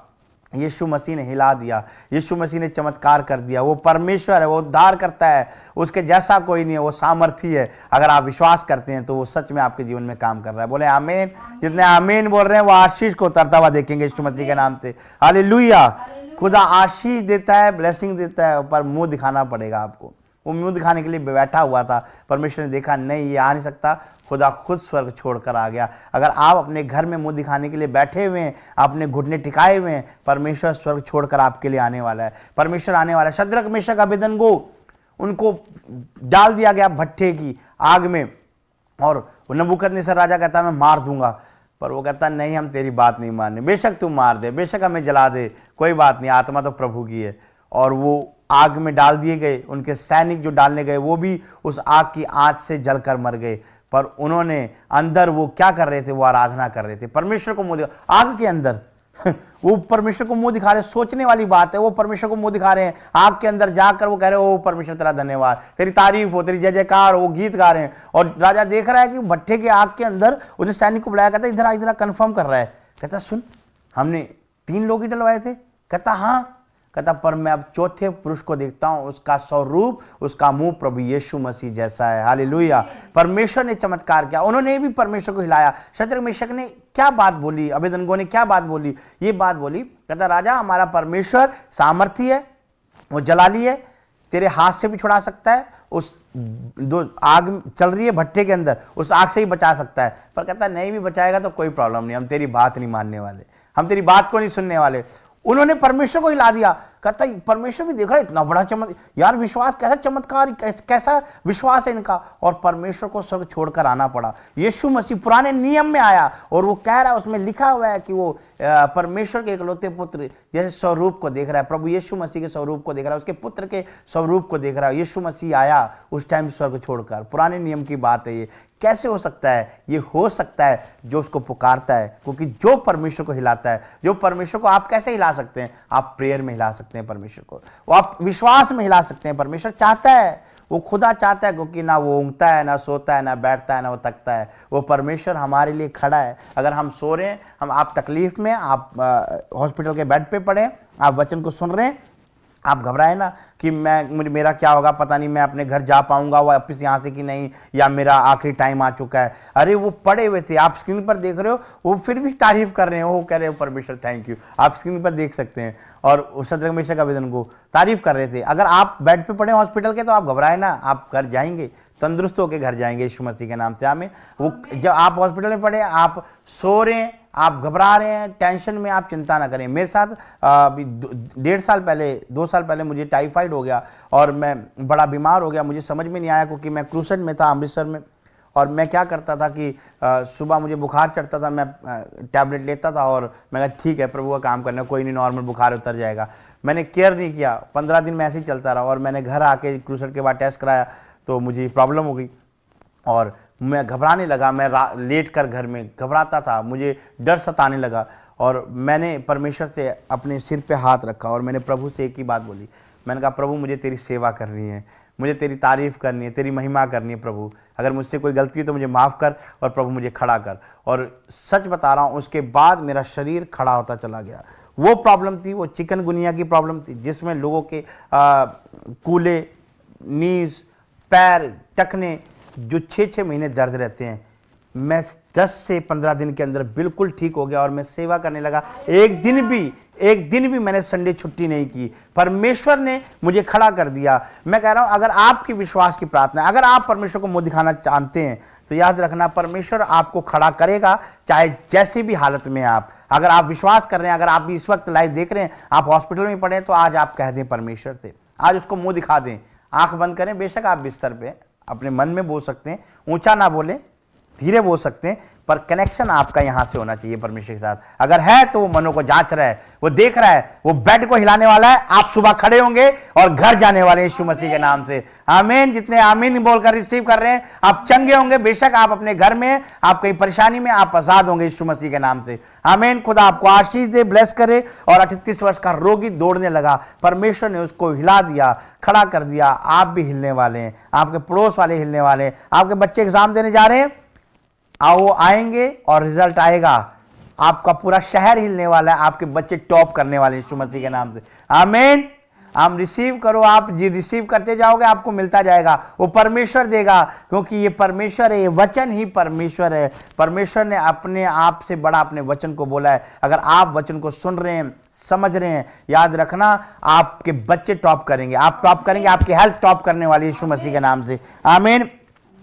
यीशु मसीह ने हिला दिया, यीशु मसीह ने चमत्कार कर दिया। वो परमेश्वर है, वो उद्धार करता है, उसके जैसा कोई नहीं है, वो सामर्थी है। अगर आप विश्वास करते हैं तो वो सच में आपके जीवन में काम कर रहा है। बोले आमीन। जितने आमीन बोल रहे हैं वो आशीष को उतरता हुआ देखेंगे यीशु मसीह के नाम से। हालेलुया। खुदा आशीष देता है, ब्लेसिंग देता है, पर मुंह दिखाना पड़ेगा आपको। वो मुंह दिखाने के लिए बैठा हुआ था, परमेश्वर ने देखा नहीं ये आ नहीं सकता, खुदा खुद स्वर्ग छोड़कर आ गया। अगर आप अपने घर में मुंह दिखाने के लिए बैठे हुए हैं, अपने घुटने टिकाए हुए हैं, परमेश्वर स्वर्ग छोड़कर आपके लिए आने वाला है। परमेश्वर आने वाला है। शद्रक, मेशक, अबेदनगो, उनको डाल दिया गया भट्ठे की आग में और नबूकदनेस्सर राजा कहता मैं मार दूंगा, पर वो कहता नहीं, हम तेरी बात नहीं मानने, बेशक तू मार दे, बेशक हमें जला दे, कोई बात नहीं, आत्मा तो प्रभु की है। और वो आग में डाल दिए गए। उनके सैनिक जो डालने गए वो भी उस आग की आंच से जलकर मर गए। पर उन्होंने अंदर वो क्या कर रहे थे? वो आराधना कर रहे थे, परमेश्वर को मुंह आग के अंदर वो परमेश्वर को मुंह दिखा रहे। सोचने वाली बात है, वो परमेश्वर को मुंह दिखा रहे हैं आग के अंदर जाकर। वो कह रहे हैं ओ परमेश्वर तेरा धन्यवाद, तेरी तारीफ हो, तेरी जय जयकार हो, वो गीत गा रहे हैं। और राजा देख रहा है कि भट्ठे के आग के अंदर उसने सैनिक को बुलाया, कहता इधर इधर कंफर्म कर रहा है। कहता सुन, हमने 3 लोग ही डलवाए थे। कहता हाँ। कहता पर मैं अब चौथे पुरुष को देखता हूं, उसका स्वरूप, उसका मुंह प्रभु यीशु मसीह जैसा है। हालेलुया। परमेश्वर ने चमत्कार किया, उन्होंने भी परमेश्वर को हिलाया। शद्रक, मेशक ने क्या बात बोली, अबेदनगो ने क्या बात बोली? ये बात बोली, कहता राजा हमारा परमेश्वर सामर्थी है, वो जलाली है, तेरे हाथ से भी छुड़ा सकता है, उस दो आग चल रही है भट्ठे के अंदर, उस आग से ही बचा सकता है। पर कहता नहीं भी बचाएगा तो कोई प्रॉब्लम नहीं, हम तेरी बात नहीं मानने वाले, हम तेरी बात को नहीं सुनने वाले। उन्होंने परमेश्वर को हिला दिया। कहता परमेश्वर भी देख रहा है इतना बड़ा चमत्कार, यार विश्वास कैसा चमत्कार, कैसा विश्वास है इनका। और परमेश्वर को स्वर्ग छोड़कर आना पड़ा। यीशु मसीह पुराने नियम में आया और वो कह रहा है, उसमें लिखा हुआ है कि वो परमेश्वर के इकलौते पुत्र जैसे स्वरूप को देख रहा है, प्रभु यीशु मसीह के स्वरूप को देख रहा है, उसके पुत्र के स्वरूप को देख रहा है। यीशु मसीह आया उस टाइम स्वर्ग छोड़कर। पुराने नियम की बात है ये। कैसे हो सकता है? ये हो सकता है जो उसको पुकारता है, क्योंकि जो परमेश्वर को हिलाता है, जो परमेश्वर को आप कैसे हिला सकते हैं? आप प्रेयर में हिला सकते हैं परमेश्वर को, वो आप विश्वास में हिला सकते हैं। परमेश्वर चाहता है, वो खुदा चाहता है, क्योंकि ना वो ऊँघता है, ना सोता है, ना बैठता है, ना वो तकता है। वो परमेश्वर हमारे लिए खड़ा है। अगर हम सो रहे हैं, आप तकलीफ में, आप हॉस्पिटल के बेड पे पड़े, आप वचन को सुन रहे हैं, आप घबराए ना कि मेरा क्या होगा, पता नहीं मैं अपने घर जा पाऊंगा वापस यहाँ से कि नहीं, या मेरा आखिरी टाइम आ चुका है। अरे वो पड़े हुए थे, आप स्क्रीन पर देख रहे हो, वो फिर भी तारीफ कर रहे हो, वो कह रहे हो परमेश्वर थैंक यू। आप स्क्रीन पर देख सकते हैं। और शद्रक, मेशक, अबेदनगो तारीफ कर रहे थे। अगर आप बेड पे पड़े हॉस्पिटल के तो आप घबराए ना, आप घर जाएंगे, तंदुरुस्त होकर घर जाएंगे यीशु मसीह के नाम से। आमीन। वो जब आप हॉस्पिटल में पड़े, आप सो रहे हैं, आप घबरा रहे हैं, टेंशन में, आप चिंता ना करें। मेरे साथ 1.5 साल पहले, 2 साल पहले मुझे टाइफाइड हो गया और मैं बड़ा बीमार हो गया। मुझे समझ में नहीं आया, क्योंकि मैं क्रूसेड में था अमृतसर में। और मैं क्या करता था कि सुबह मुझे बुखार चढ़ता था, मैं टैबलेट लेता था और मैं कहा ठीक है प्रभु का काम करना, कोई नहीं, नॉर्मल बुखार उतर जाएगा। मैंने केयर नहीं किया, 15 दिन में ऐसे ही चलता रहा। और मैंने घर आके क्रूसेड के बाद टेस्ट कराया तो मुझे प्रॉब्लम हो गई और मैं घबराने लगा। मैं लेट कर घर में घबराता था, मुझे डर सताने लगा। और मैंने परमेश्वर से अपने सिर पे हाथ रखा और मैंने प्रभु से एक ही बात बोली। मैंने कहा प्रभु मुझे तेरी सेवा करनी है, मुझे तेरी तारीफ करनी है, तेरी महिमा करनी है। प्रभु अगर मुझसे कोई गलती है तो मुझे माफ़ कर और प्रभु मुझे खड़ा कर। और सच बता रहा हूँ, उसके बाद मेरा शरीर खड़ा होता चला गया। वो प्रॉब्लम थी, वो चिकनगुनिया की प्रॉब्लम थी, जिसमें लोगों के कूले, नीज, पैर, टखने जो 6-6 महीने दर्द रहते हैं, मैं 10 से 15 दिन के अंदर बिल्कुल ठीक हो गया और मैं सेवा करने लगा। एक दिन भी मैंने संडे छुट्टी नहीं की। परमेश्वर ने मुझे खड़ा कर दिया। मैं कह रहा हूं, अगर आपकी विश्वास की प्रार्थना, अगर आप परमेश्वर को मुंह दिखाना चाहते हैं तो याद रखना, परमेश्वर आपको खड़ा करेगा, चाहे जैसी भी हालत में आप। अगर आप विश्वास कर रहे हैं, अगर आप भी इस वक्त लाइव देख रहे हैं, आप हॉस्पिटल में पड़े, तो आज आप कह दें परमेश्वर से, आज उसको मुंह दिखा दें, आंख बंद करें। बेशक आप बिस्तर पे अपने मन में बोल सकते हैं, ऊंचा ना बोले, धीरे बोल सकते हैं, पर कनेक्शन आपका यहां से होना चाहिए परमेश्वर के साथ। अगर है तो वो मनों को जांच रहा है, वो देख रहा है, वो बेड को हिलाने वाला है। आप सुबह खड़े होंगे और घर जाने वाले यीशु मसीह के नाम से। आमीन। जितने आमीन बोलकर रिसीव कर रहे हैं, आप चंगे होंगे। बेशक आप अपने घर में, आप कहीं परेशानी में, आप आजाद होंगे यीशु मसीह के नाम से। आमीन। खुदा आपको आशीष दे, ब्लेस करे। और 38 वर्ष का रोगी दौड़ने लगा, परमेश्वर ने उसको हिला दिया, खड़ा कर दिया। आप भी हिलने वाले हैं, आपके पड़ोस वाले हिलने वाले हैं। आपके बच्चे एग्जाम देने जा रहे हैं, आओ आएंगे और रिजल्ट आएगा, आपका पूरा शहर हिलने वाला है, आपके बच्चे टॉप करने वाले यीशु मसीह के नाम से। आमीन। हम रिसीव करो, आप जी रिसीव करते जाओगे, आपको मिलता जाएगा। वो परमेश्वर देगा, क्योंकि ये परमेश्वर है, ये वचन ही परमेश्वर है। परमेश्वर ने अपने आप से बड़ा अपने वचन को बोला है। अगर आप वचन को सुन रहे हैं, समझ रहे हैं, याद रखना, आपके बच्चे टॉप करेंगे, आप टॉप करेंगे, आपकी हेल्थ टॉप करने वाली यीशु मसीह के नाम से। आमीन।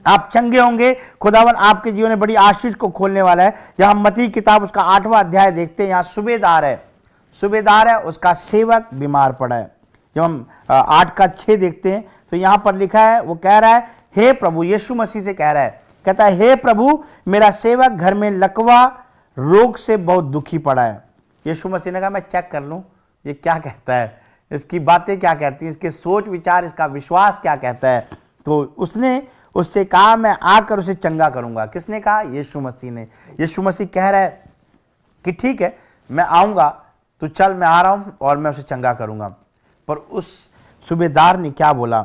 आप चंगे होंगे। खुदावन आपके जीवन में बड़ी आशीष को खोलने वाला है। जब हम मत्ती किताब उसका 8वां अध्याय देखते हैं, यहाँ सूबेदार है, उसका सेवक बीमार पड़ा है। जब हम 8:6 देखते हैं तो यहाँ पर लिखा है, वो कह रहा है, हे प्रभु, यीशु मसीह से कह रहा है, कहता है, हे प्रभु, मेरा सेवक घर में लकवा रोग से बहुत दुखी पड़ा है। यीशु मसीह ने कहा, मैं चेक कर लूँ ये क्या कहता है, इसकी बातें क्या कहती हैं, इसके सोच विचार, इसका विश्वास क्या कहता है। तो उसने उससे कहा, मैं आकर उसे चंगा करूंगा। किसने कहा? यीशु मसीह ने। यीशु मसीह कह रहा है कि ठीक है, मैं आऊंगा, तू चल, मैं आ रहा हूं और मैं उसे चंगा करूंगा। पर उस सूबेदार ने क्या बोला?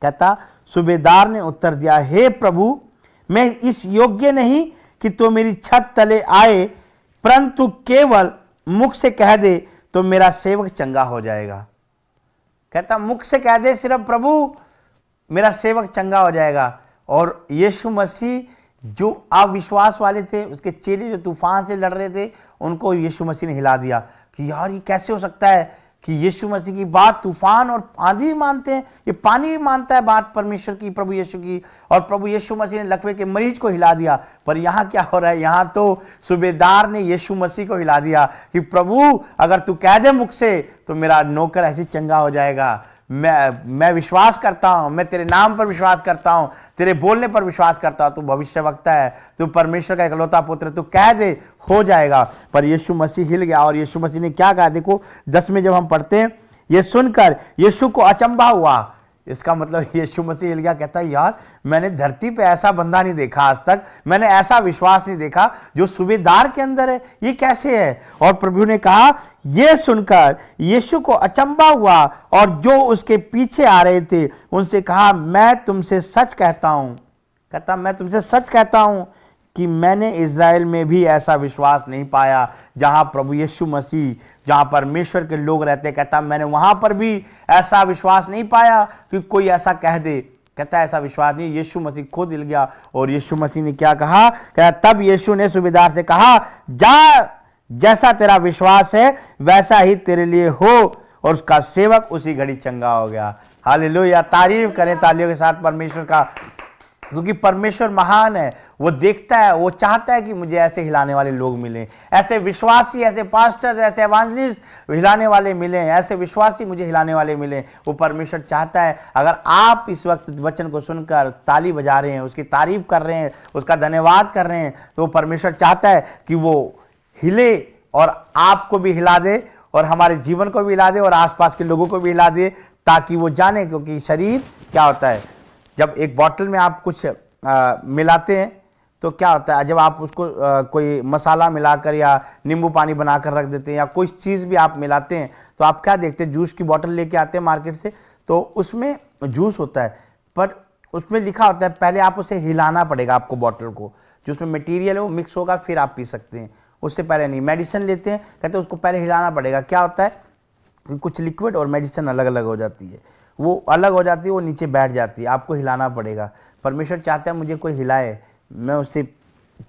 कहता, सूबेदार ने उत्तर दिया, हे प्रभु, मैं इस योग्य नहीं कि तो मेरी छत तले आए, परंतु केवल मुख से कह दे तो मेरा सेवक चंगा हो जाएगा। कहता, मुख से कह दे सिर्फ प्रभु, मेरा सेवक चंगा हो जाएगा। और यीशु मसीह, जो अविश्वास वाले थे, उसके चेले जो तूफान से लड़ रहे थे, उनको यीशु मसीह ने हिला दिया कि यार ये कैसे हो सकता है कि यीशु मसीह की बात तूफान और आंधी भी मानते हैं, ये पानी भी मानता है बात परमेश्वर की, प्रभु यीशु की। और प्रभु यीशु मसीह ने लकवे के मरीज को हिला दिया। पर यहाँ क्या हो रहा है? यहाँ तो सूबेदार ने यीशु मसीह को हिला दिया कि प्रभु, अगर तू कह दे मुख से तो मेरा नौकर ऐसे चंगा हो जाएगा। मैं विश्वास करता हूं, मैं तेरे नाम पर विश्वास करता हूं, तेरे बोलने पर विश्वास करता हूं। तू भविष्यवक्ता है, तू परमेश्वर का इकलौता पुत्र, तू कह दे हो जाएगा। पर यीशु मसीह हिल गया। और यीशु मसीह ने क्या कहा? देखो 10 में जब हम पढ़ते हैं, ये सुनकर यीशु को अचंभा हुआ। इसका मतलब यीशु मसीह हिल गया, कहता है, यार मैंने धरती पे ऐसा बंदा नहीं देखा आज तक, मैंने ऐसा विश्वास नहीं देखा जो सूबेदार के अंदर है, ये कैसे है? और प्रभु ने कहा, ये सुनकर यीशु को अचंभा हुआ और जो उसके पीछे आ रहे थे उनसे कहा, मैं तुमसे सच कहता हूं, कहता मैं तुमसे सच कहता हूं कि मैंने इज़राइल में भी ऐसा विश्वास नहीं पाया जहां प्रभु यीशु मसीह, जहां परमेश्वर के लोग रहते। कहता मैंने वहां पर भी ऐसा विश्वास नहीं पाया कि कोई ऐसा कह दे। कहता ऐसा विश्वास नहीं। यीशु मसीह खुद हिल गया। और यीशु मसीह ने क्या कहा? कहता तब यीशु ने सूबेदार से कहा, जा, जैसा तेरा विश्वास है वैसा ही तेरे लिए हो। और उसका सेवक उसी घड़ी चंगा हो गया। हालेलुया। तारीफ करें तालियों के साथ परमेश्वर का, क्योंकि परमेश्वर महान है। वो देखता है, वो चाहता है कि मुझे ऐसे हिलाने वाले लोग मिलें, ऐसे विश्वासी, ऐसे पास्टर्स, ऐसे एवांजलिस्ट हिलाने वाले मिलें, ऐसे विश्वासी मुझे हिलाने वाले मिलें। वो परमेश्वर चाहता है। अगर आप इस वक्त वचन को सुनकर ताली बजा रहे हैं, उसकी तारीफ कर रहे हैं, उसका धन्यवाद कर रहे हैं, तो परमेश्वर चाहता है कि वो हिले और आपको भी हिला दे और हमारे जीवन को भी हिला दे और आसपास के लोगों को भी हिला दे, ताकि वो जाने। क्योंकि शरीर क्या होता है, जब एक बॉटल में आप कुछ मिलाते हैं तो क्या होता है, जब आप उसको कोई मसाला मिलाकर या नींबू पानी बनाकर रख देते हैं या कोई चीज़ भी आप मिलाते हैं, तो आप क्या देखते हैं, जूस की बॉटल लेके आते हैं मार्केट से, तो उसमें जूस होता है, पर उसमें लिखा होता है पहले आप उसे हिलाना पड़ेगा आपको, बॉटल को, जो उसमें मटेरियल है वो मिक्स होगा, फिर आप पी सकते हैं, उससे पहले नहीं। मेडिसिन लेते हैं, कहते हैं उसको पहले हिलाना पड़ेगा। क्या होता है, कुछ लिक्विड और मेडिसिन अलग अलग हो जाती है, वो अलग हो जाती है, वो नीचे बैठ जाती है, आपको हिलाना पड़ेगा। परमेश्वर चाहता है मुझे कोई हिलाए, मैं उससे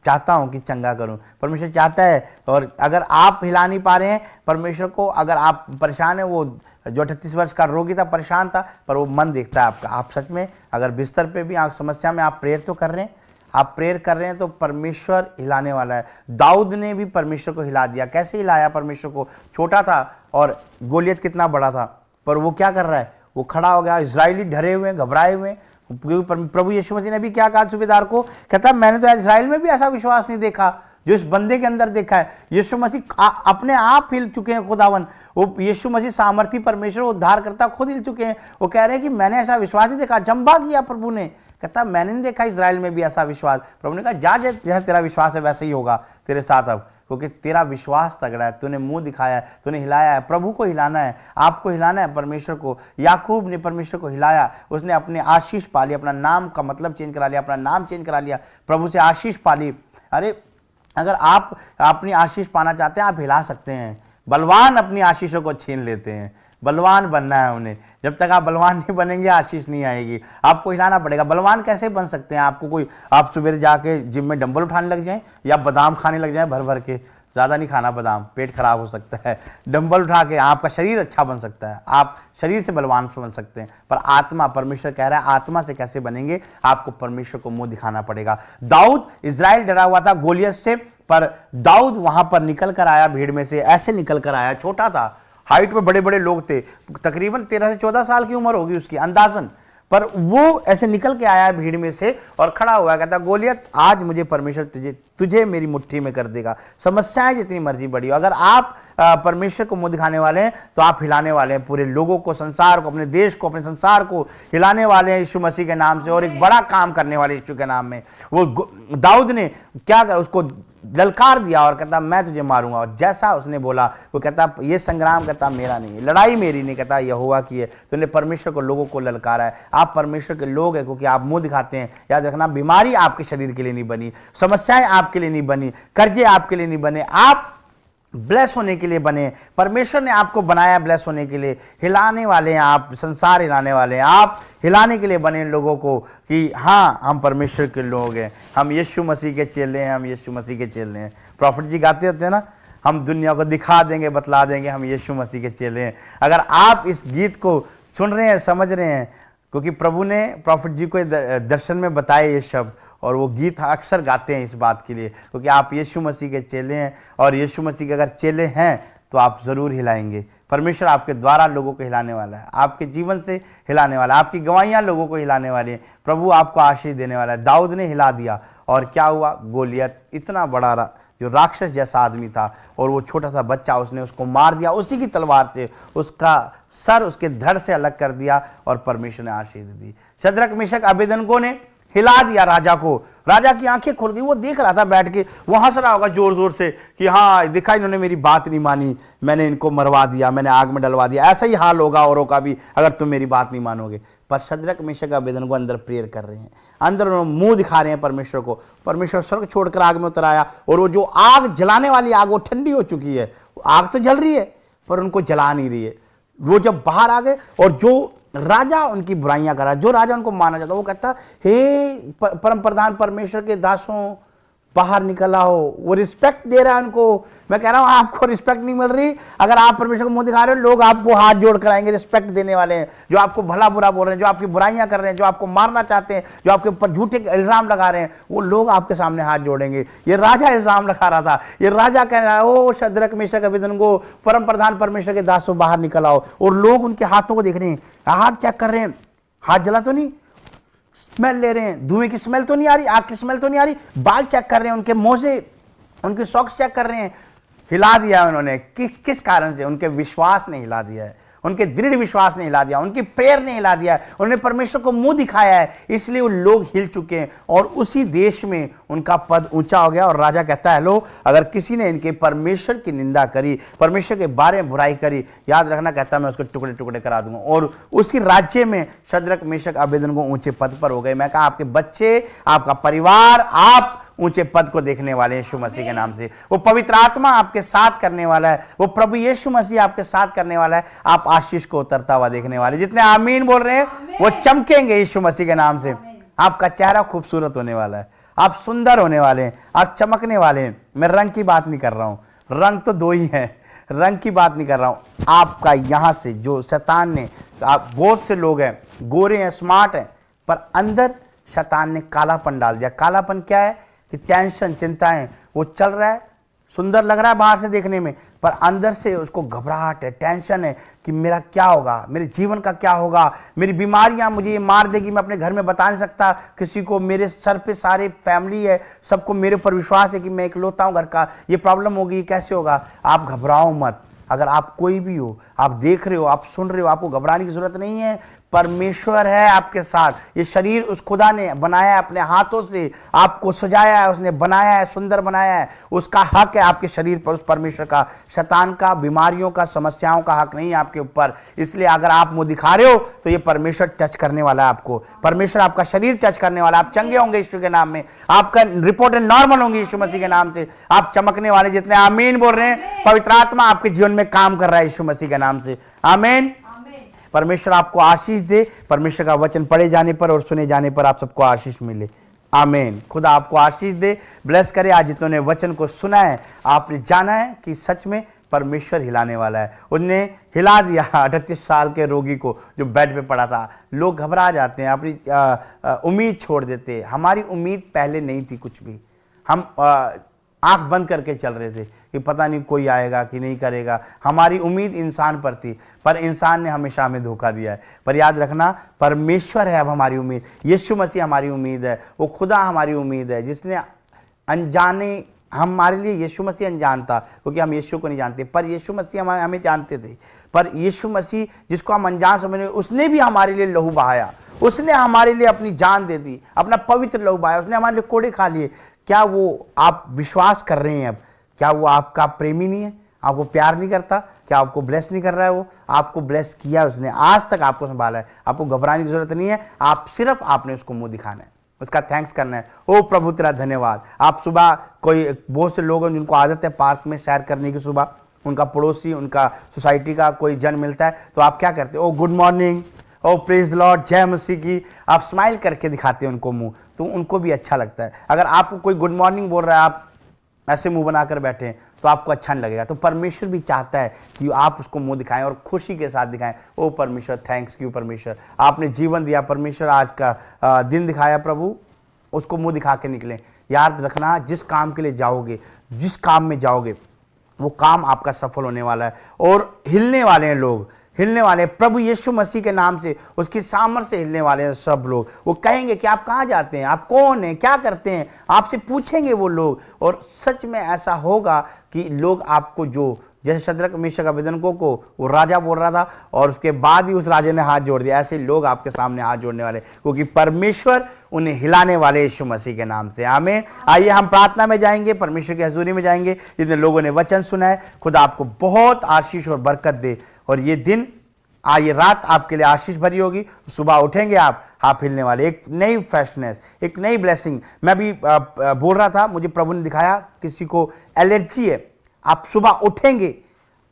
चाहता हूं कि चंगा करूं। परमेश्वर चाहता है, और अगर आप हिला नहीं पा रहे हैं परमेश्वर को, अगर आप परेशान हैं, वो जो 38 वर्ष का रोगी था परेशान था, पर वो मन देखता है आपका। आप सच में अगर बिस्तर पे भी आंख समस्या में आप प्रेयर तो कर रहे हैं, आप प्रेयर कर रहे हैं, तो परमेश्वर हिलाने वाला है। दाऊद ने भी परमेश्वर को हिला दिया। कैसे हिलाया परमेश्वर को? छोटा था और गोलियत कितना बड़ा था, पर वो क्या कर रहा है? वो खड़ा हो गया। इजरायली डरे हुए, घबराए हुए, क्योंकि प्रभु यीशु मसीह ने भी क्या कहा सूबेदार को? कहता मैंने तो इजराइल में भी ऐसा विश्वास नहीं देखा जो इस बंदे के अंदर देखा है। यीशु मसीह अपने आप हिल चुके हैं, खुदावन। वो यीशु मसीह सामर्थी परमेश्वर, उद्धार करता खुद हिल चुके हैं। वो कह रहे हैं कि मैंने ऐसा विश्वास नहीं देखा। जंबा किया प्रभु ने, कहता मैंने नहीं देखा इजराइल में भी ऐसा विश्वास। प्रभु ने कहा जा, जैसा तेरा विश्वास है वैसे ही होगा तेरे साथ अब, क्योंकि तेरा विश्वास तगड़ा है, तूने मुंह दिखाया है, तूने हिलाया है। प्रभु को हिलाना है, आपको हिलाना है परमेश्वर को। याकूब ने परमेश्वर को हिलाया, उसने अपने आशीष पा ली, अपना नाम का मतलब चेंज करा लिया, अपना नाम चेंज करा लिया, प्रभु से आशीष पा ली। अरे अगर आप अपनी आशीष पाना चाहते हैं, आप हिला सकते हैं। बलवान अपनी आशीषों को छीन लेते हैं, बलवान बनना है उन्हें। जब तक आप बलवान नहीं बनेंगे आशीष नहीं आएगी, आपको हिलाना पड़ेगा। बलवान कैसे बन सकते हैं? आपको कोई, आप सवेरे जाके जिम में डंबल उठाने लग जाएं या बादाम खाने लग जाएं भर भर के। ज़्यादा नहीं खाना बादाम, पेट खराब हो सकता है। डंबल उठा के आपका शरीर अच्छा बन सकता है, आप शरीर से बलवान बन सकते हैं, पर आत्मा, परमेश्वर कह रहा है आत्मा से कैसे बनेंगे? आपको परमेश्वर को मुंह दिखाना पड़ेगा। दाऊद, इजराइल डरा हुआ था गोलियत से, पर दाऊद वहां पर निकल कर आया भीड़ में से। ऐसे निकल कर आया, छोटा था, हाइट में बड़े बड़े लोग थे, तकरीबन 13 से 14 साल की उम्र होगी उसकी अंदाजन, पर वो ऐसे निकल के आया भीड़ में से और खड़ा हुआ, कहता गोलियत आज मुझे परमेश्वर तुझे मेरी मुट्ठी में कर देगा। समस्याएं जितनी मर्जी बड़ी हो, अगर आप परमेश्वर को मुंह दिखाने वाले हैं तो आप हिलाने वाले हैं पूरे लोगों को, संसार को, अपने देश को, अपने संसार को हिलाने वाले हैं यीशु मसीह के नाम से, और एक बड़ा काम करने वाले यीशु के नाम में। वो दाऊद ने क्या कर, उसको ललकार दिया और कहता मैं तुझे मारूंगा, और जैसा उसने बोला वो कहता ये संग्राम कहता मेरा नहीं है, लड़ाई मेरी नहीं, कहता यहोवा की है। तूने परमेश्वर को, लोगों को ललकारा है। आप परमेश्वर के लोग हैं क्योंकि आप मुंह दिखाते हैं। याद रखना, बीमारी आपके शरीर के लिए नहीं बनी, समस्याएं आपके लिए नहीं बनी, कर्जे आपके लिए नहीं बने, आप ब्लेस होने के लिए बने। परमेश्वर ने आपको बनाया ब्लेस होने के लिए। हिलाने वाले हैं आप, संसार हिलाने वाले हैं आप, हिलाने के लिए बने लोगों को कि हाँ हम परमेश्वर के लोग हैं, हम यीशु मसीह के चेले हैं, हम यीशु मसीह के चेले हैं। प्रॉफिट जी गाते होते हैं ना, हम दुनिया को दिखा देंगे, बतला देंगे हम यीशु मसीह के चेले हैं। अगर आप इस गीत को सुन रहे हैं, समझ रहे हैं, क्योंकि प्रभु ने प्रॉफिट जी को दर्शन में बताए ये शब्द, और वो गीत अक्सर गाते हैं इस बात के लिए, क्योंकि आप यीशु मसीह के चेले हैं, और यीशु मसीह के अगर चेले हैं तो आप ज़रूर हिलाएंगे। परमेश्वर आपके द्वारा लोगों को हिलाने वाला है, आपके जीवन से हिलाने वाला है, आपकी गवाहियाँ लोगों को हिलाने वाली हैं। प्रभु आपको आशीष देने वाला है। दाऊद ने हिला दिया, और क्या हुआ? गोलियत इतना बड़ा जो राक्षस जैसा आदमी था, और वो छोटा सा बच्चा, उसने उसको मार दिया उसी की तलवार से, उसका सर उसके धड़ से अलग कर दिया, और परमेश्वर ने आशीष दी। शद्रक, मेशक, अबेदनगो ने हिला दिया राजा को। राजा की आंखें खुल गई, वो देख रहा था बैठ के, वो हंस रहा होगा जोर जोर से कि हाँ देखा, इन्होंने मेरी बात नहीं मानी, मैंने इनको मरवा दिया, मैंने आग में डलवा दिया। ऐसा ही हाल होगा औरों का भी अगर तुम मेरी बात नहीं मानोगे। पर शद्रक, मेशक, अबेदनगो अंदर प्रेयर कर रहे हैं, अंदर उन्होंने मुंह दिखा रहे हैं परमेश्वर को। परमेश्वर स्वर्ग छोड़कर आग में उतर आया, और वो जो आग, जलाने वाली आग, वो ठंडी हो चुकी है। आग तो जल रही है पर उनको जला नहीं रही है। वो जब बाहर आ गए, और जो राजा उनकी बुराइयां करा, जो राजा उनको माना जाता, वो कहता हे परम प्रधान परमेश्वर के दासों बाहर निकल आओ। वो रिस्पेक्ट दे रहा है उनको। मैं कह रहा हूं आपको रिस्पेक्ट नहीं मिल रही। अगर आप परमेश्वर को मुंह दिखा रहे हो, लोग आपको हाथ जोड़ कर आएंगे, रिस्पेक्ट देने वाले हैं, जो आपको भला बुरा बोल रहे हैं, जो आपकी बुराइयां कर रहे हैं, जो आपको मारना चाहते हैं, जो आपके ऊपर झूठे इल्जाम लगा रहे हैं, वो लोग आपके सामने हाथ जोड़ेंगे। ये राजा इल्जाम लगा रहा था, ये राजा कह रहा है ओ शद्रक, मेशक, अबेदनगो परम प्रधान परमेश्वर के दासों बाहर निकल आओ। और लोग उनके हाथों को देख रहे हैं, हाथ चेक कर रहे हैं, हाथ जला तो नहीं, स्मेल ले रहे हैं, धुएं की स्मेल तो नहीं आ रही, आग की स्मेल तो नहीं आ रही, बाल चेक कर रहे हैं उनके मुंह से, उनके सॉक्स चेक कर रहे हैं। हिला दिया उन्होंने, किस कारण से? उनके विश्वास ने हिला दिया है, उनके दृढ़ विश्वास ने हिला दिया, उनकी प्रेयर ने हिला दिया है, उन्होंने परमेश्वर को मुंह दिखाया है, इसलिए वो लोग हिल चुके हैं, और उसी देश में उनका पद ऊंचा हो गया। और राजा कहता है लो, अगर किसी ने इनके परमेश्वर की निंदा करी, परमेश्वर के बारे में बुराई करी, याद रखना, कहता मैं उसको टुकड़े टुकड़े करा दूंगा। और उसी राज्य में शद्रक, मेशक, अबेदनगो ऊंचे पद पर हो गए। मैं कहा आपके बच्चे, आपका परिवार, आप ऊंचे पद को देखने वाले हैं यीशु मसीह के नाम से। वो पवित्र आत्मा आपके साथ करने वाला है, वो प्रभु यीशु मसीह आपके साथ करने वाला है। आप आशीष को उतरता हुआ देखने वाले, जितने आमीन बोल रहे हैं वो चमकेंगे यीशु मसीह के नाम से। आपका चेहरा खूबसूरत होने वाला है, आप सुंदर होने वाले हैं, आप चमकने वाले हैं। मैं रंग की बात नहीं कर रहा हूं, रंग तो दो ही हैं, रंग की बात नहीं कर रहा हूं। आपका यहां से जो शैतान ने, आप बहुत से लोग हैं गोरे हैं, स्मार्ट हैं, पर अंदर शैतान ने कालापन डाल दिया। कालापन क्या है कि टेंशन, चिंताएं, वो चल रहा है, सुंदर लग रहा है बाहर से देखने में, पर अंदर से उसको घबराहट है, टेंशन है कि मेरा क्या होगा, मेरे जीवन का क्या होगा, मेरी बीमारियां मुझे ये मार देगी, मैं अपने घर में बता नहीं सकता किसी को, मेरे सर पे सारे फैमिली है, सबको मेरे ऊपर विश्वास है कि मैं इकलौता हूं घर का, ये प्रॉब्लम होगी, कैसे होगा। आप घबराओ मत। अगर आप कोई भी हो, आप देख रहे हो, आप सुन रहे हो, आपको घबराने की जरूरत नहीं है। परमेश्वर है आपके साथ। ये शरीर उस खुदा ने बनाया है, अपने हाथों से आपको सजाया है, उसने बनाया है, सुंदर बनाया है। उसका हक है आपके शरीर पर, उस परमेश्वर का। शैतान का, बीमारियों का, समस्याओं का हक नहीं है आपके ऊपर। इसलिए अगर आप मुंह दिखा रहे हो तो ये परमेश्वर टच करने वाला है आपको। परमेश्वर आपका शरीर टच करने वाला है। आप चंगे होंगे यीशु के नाम में, आपका रिपोर्ट नॉर्मल होंगी यीशु मसीह के नाम से। आप चमकने वाले, जितने आमीन बोल रहे हैं, पवित्र आत्मा आपके जीवन में काम कर रहा है यीशु मसीह के नाम से। आमीन। परमेश्वर आपको आशीष दे। परमेश्वर का वचन पढ़े जाने पर और सुने जाने पर आप सबको आशीष मिले। आमीन। खुदा आपको आशीष दे, ब्लेस करे। आज जितनों ने वचन को सुना है, आपने जाना है कि सच में परमेश्वर हिलाने वाला है। उनने हिला दिया 38 साल के रोगी को जो बेड पे पड़ा था। लोग घबरा जाते हैं, अपनी उम्मीद छोड़ देते हैं। हमारी उम्मीद पहले नहीं थी कुछ भी, हम आंख बंद करके चल रहे थे कि पता नहीं कोई आएगा कि नहीं करेगा। हमारी उम्मीद इंसान पर थी, पर इंसान ने हमेशा हमें धोखा दिया है। पर याद रखना, परमेश्वर है अब हमारी उम्मीद। यीशु मसीह हमारी उम्मीद है, वो खुदा हमारी उम्मीद है, जिसने अनजाने हमारे लिए, यीशु मसीह अनजान था क्योंकि हम यीशु को नहीं जानते, पर यीशु मसीह हमें जानते थे। पर यीशु मसीह जिसको हम अनजान समझे, उसने भी हमारे लिए लहू बहाया, उसने हमारे लिए अपनी जान दे दी, अपना पवित्र लहू बहाया, उसने हमारे लिए कोड़े खा लिए। क्या वो आप विश्वास कर रहे हैं अब? क्या वो आपका प्रेमी नहीं है? आपको प्यार नहीं करता? क्या आपको ब्लेस नहीं कर रहा है? वो आपको ब्लेस किया उसने, आज तक आपको संभाला है। आपको घबराने की जरूरत नहीं है। आप सिर्फ आपने उसको मुंह दिखाना है, उसका थैंक्स करना है। ओ प्रभु तेरा धन्यवाद। आप सुबह, कोई बहुत से लोग हैं जिनको आदत है पार्क में सैर करने की, सुबह उनका पड़ोसी, उनका सोसाइटी का कोई जन मिलता है तो आप क्या करते हो? ओ गुड मॉर्निंग, ओ प्रेज लॉर्ड, जय मसीह की। आप स्माइल करके दिखाते हैं उनको मुंह, तो उनको भी अच्छा लगता है। अगर आपको कोई गुड मॉर्निंग बोल रहा है, आप ऐसे मुंह बनाकर बैठे हैं, तो आपको अच्छा नहीं लगेगा। तो परमेश्वर भी चाहता है कि आप उसको मुंह दिखाएं और खुशी के साथ दिखाएं। ओ परमेश्वर, थैंक्स यू परमेश्वर, आपने जीवन दिया परमेश्वर, आज का दिन दिखाया प्रभु, उसको मुंह दिखा के निकलें। याद रखना, जिस काम के लिए जाओगे, जिस काम में जाओगे, वो काम आपका सफल होने वाला है और हिलने वाले हैं लोग, हिलने वाले हैं। प्रभु यीशु मसीह के नाम से, उसकी सामर्थ से हिलने वाले हैं सब लोग। वो कहेंगे कि आप कहाँ जाते हैं, आप कौन हैं, क्या करते हैं, आपसे पूछेंगे वो लोग। और सच में ऐसा होगा कि लोग आपको, जो जैसे शद्रक मेशक अबेदनगो को वो राजा बोल रहा था और उसके बाद ही उस राजे ने हाथ जोड़ दिया, ऐसे लोग आपके सामने हाथ जोड़ने वाले, क्योंकि परमेश्वर उन्हें हिलाने वाले यीशु मसीह के नाम से। आमीन। आइए हम प्रार्थना में जाएंगे, परमेश्वर की हजूरी में जाएंगे। जितने लोगों ने वचन सुना है, खुदा आपको बहुत आशीष और बरकत दे। और ये दिन, ये रात आपके लिए आशीष भरी होगी। सुबह उठेंगे आप हिलने वाले, एक नई फ्रेशनेस, एक नई ब्लेसिंग। मैं भी बोल रहा था, मुझे प्रभु ने दिखाया किसी को एलर्जी है। आप सुबह उठेंगे,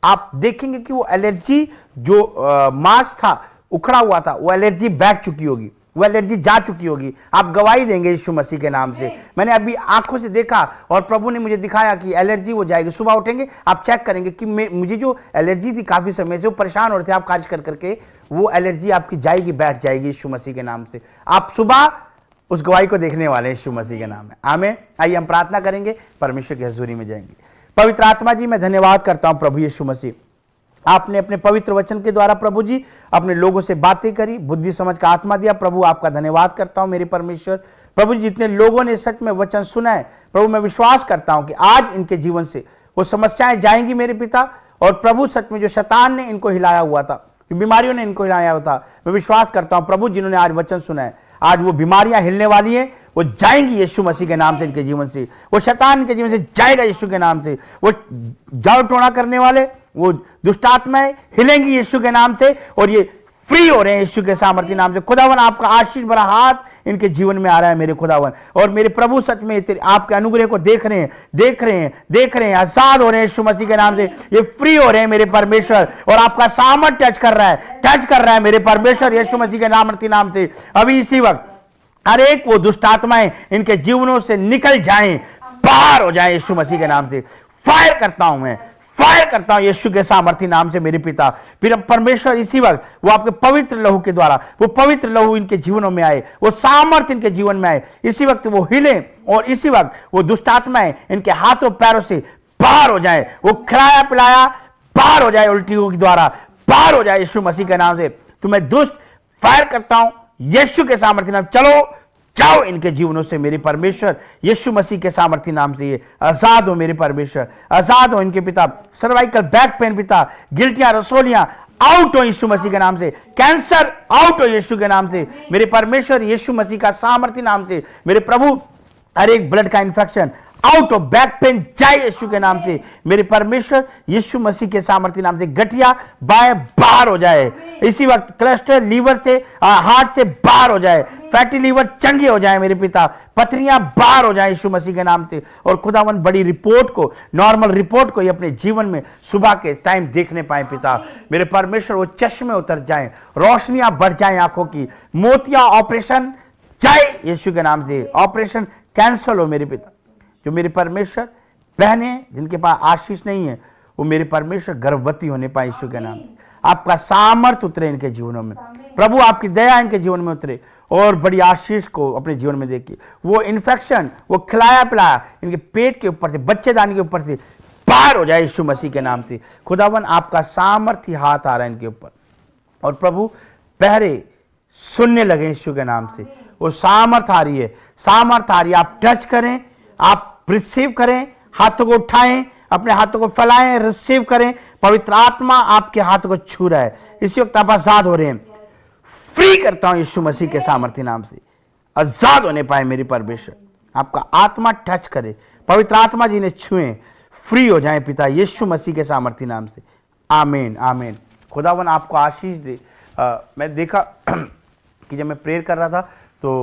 आप देखेंगे कि वो एलर्जी जो मांस था, उखड़ा हुआ था, वो एलर्जी बैठ चुकी होगी, वो एलर्जी जा चुकी होगी। आप गवाही देंगे यीशु मसीह के नाम से। मैंने अभी आंखों से देखा और प्रभु ने मुझे दिखाया कि एलर्जी वो जाएगी। सुबह उठेंगे, आप चेक करेंगे कि मुझे जो एलर्जी थी काफी समय से, वो परेशान हो रहे थे आप कार्य कर करके, वो एलर्जी आपकी जाएगी, बैठ जाएगी यीशु मसीह के नाम से। आप सुबह उस गवाही को देखने वाले हैं यीशु मसीह के नाम में। आमीन। आइए हम प्रार्थना करेंगे, परमेश्वर की हजूरी में जाएंगे। पवित्र आत्मा जी, मैं धन्यवाद करता हूं प्रभु यीशु मसीह, आपने अपने पवित्र वचन के द्वारा प्रभु जी अपने लोगों से बातें करी, बुद्धि समझ का आत्मा दिया। प्रभु आपका धन्यवाद करता हूं मेरे परमेश्वर। प्रभु जी, जितने लोगों ने सच में वचन सुना है प्रभु, मैं विश्वास करता हूं कि आज इनके जीवन से वो समस्याएं जाएंगी मेरे पिता। और प्रभु सच में जो शैतान ने इनको हिलाया हुआ था, बीमारियों ने इनको हिलाया हुआ था, मैं विश्वास करता हूं प्रभु, जिन्होंने आज वचन सुना है, आज वो बीमारियां हिलने वाली हैं, वो जाएंगी यीशु मसीह के नाम से इनके जीवन से। वो शैतान के जीवन से जाएगा यीशु के नाम से। वो जाड़ टोना करने वाले, वो दुष्ट आत्माएं हिलेंगी यीशु के नाम से, और ये फ्री हो रहे हैं यीशु के सामर्थ्य नाम से। खुदावन, आपका आशीष भरा हाथ इनके जीवन में आ रहा है मेरे खुदावन। और मेरे प्रभु सच में आपके अनुग्रह को देख रहे हैं, देख रहे हैं, देख रहे हैं, आजाद हो रहे हैं यीशु मसीह के नाम से। ये फ्री हो रहे हैं मेरे परमेश्वर, और आपका सामर्थ्य टच कर रहा है, टच कर रहा है मेरे परमेश्वर यीशु मसीह के नाम से। अभी इसी वक्त हर एक वो दुष्ट आत्माएं इनके जीवनों से निकल जाएं, बाहर हो जाएं यीशु मसीह के नाम से। फायर करता हूं मैं, फायर करता हूं यीशु के सामर्थी नाम से मेरे पिता। फिर परमेश्वर इसी वक्त वो आपके पवित्र लहू के द्वारा, वो पवित्र लहू इनके जीवनों में आए, वो सामर्थ्य इनके जीवन में आए, इसी वक्त वो हिले और इसी वक्त वो दुष्ट आत्माएं इनके हाथों पैरों से बाहर हो जाए, वो खिलाया पिलाया बाहर हो जाए, उल्टियों के द्वारा बाहर हो जाए यीशु मसीह के नाम से। तो मैं दुष्ट फायर करता हूं यीशु के सामर्थ्य नाम। चलो जाओ इनके जीवनों से मेरे परमेश्वर, यीशु मसीह के सामर्थ्य नाम से ये आजाद हो मेरे परमेश्वर, आजाद हो इनके पिता। सर्वाइकल बैक पेन पिता, गिल्टियां रसोलियां आउट हो यीशु मसीह के नाम से, कैंसर आउट हो यीशु के नाम से मेरे परमेश्वर, यीशु मसीह का सामर्थ्य नाम से मेरे प्रभु। हर एक ब्लड का infection out of back pain जाए यीशु के नाम से मेरे परमेश्वर, यीशु मसीह के सामर्थ्य नाम से। गठिया बाएं बाहर हो जाए इसी वक्त, क्लस्टर लीवर से हार्ट से बाहर हो जाए, फैटी लीवर चंगे हो जाए मेरे पिता, पथरियां बाहर हो जाए यीशु मसीह के नाम से। और खुदावन बड़ी रिपोर्ट को, नॉर्मल रिपोर्ट को ये अपने जीवन में सुबह के टाइम देखने पाए पिता मेरे परमेश्वर। वो चश्मे उतर जाएं, रोशनियां बढ़ जाएं आंखों की, मोतिया ऑपरेशन जाए यीशु के नाम से, ऑपरेशन कैंसल हो मेरे पिता। जो मेरे परमेश्वर बहनें जिनके पास आशीष नहीं है, वो मेरे परमेश्वर गर्भवती होने पाए यीशु के नाम। आपका सामर्थ उतरे इनके जीवनों में प्रभु, आपकी दया इनके जीवन में उतरे और बड़ी आशीष को अपने जीवन में देखिए। वो इन्फेक्शन, वो खिलाया पिलाया इनके पेट के ऊपर से, बच्चेदानी के ऊपर से बाहर हो जाए यीशु मसीह के नाम से। खुदावन आपका सामर्थ्य हाथ आ रहा है इनके ऊपर और प्रभु पहरे सुनने लगे यीशु के नाम से। वो सामर्थ आ रही है, सामर्थ आ रही है। आप टच करें, आप रिसीव करें, हाथों को उठाएं, अपने हाथों को फैलाएं, रिसीव करें। पवित्र आत्मा आपके हाथों को छू रहा है, इसी वक्त आप आजाद हो रहे हैं। फ्री करता हूं यीशु मसीह के सामर्थ्य नाम से, आजाद होने पाए मेरी परमेश्वर। आपका आत्मा टच करे, पवित्र आत्मा जी ने छुए, फ्री हो जाए पिता यीशु मसीह के सामर्थ्य नाम से। आमीन आमीन। खुदावन आपको आशीष दे। मैं देखा कि जब मैं प्रेयर कर रहा था तो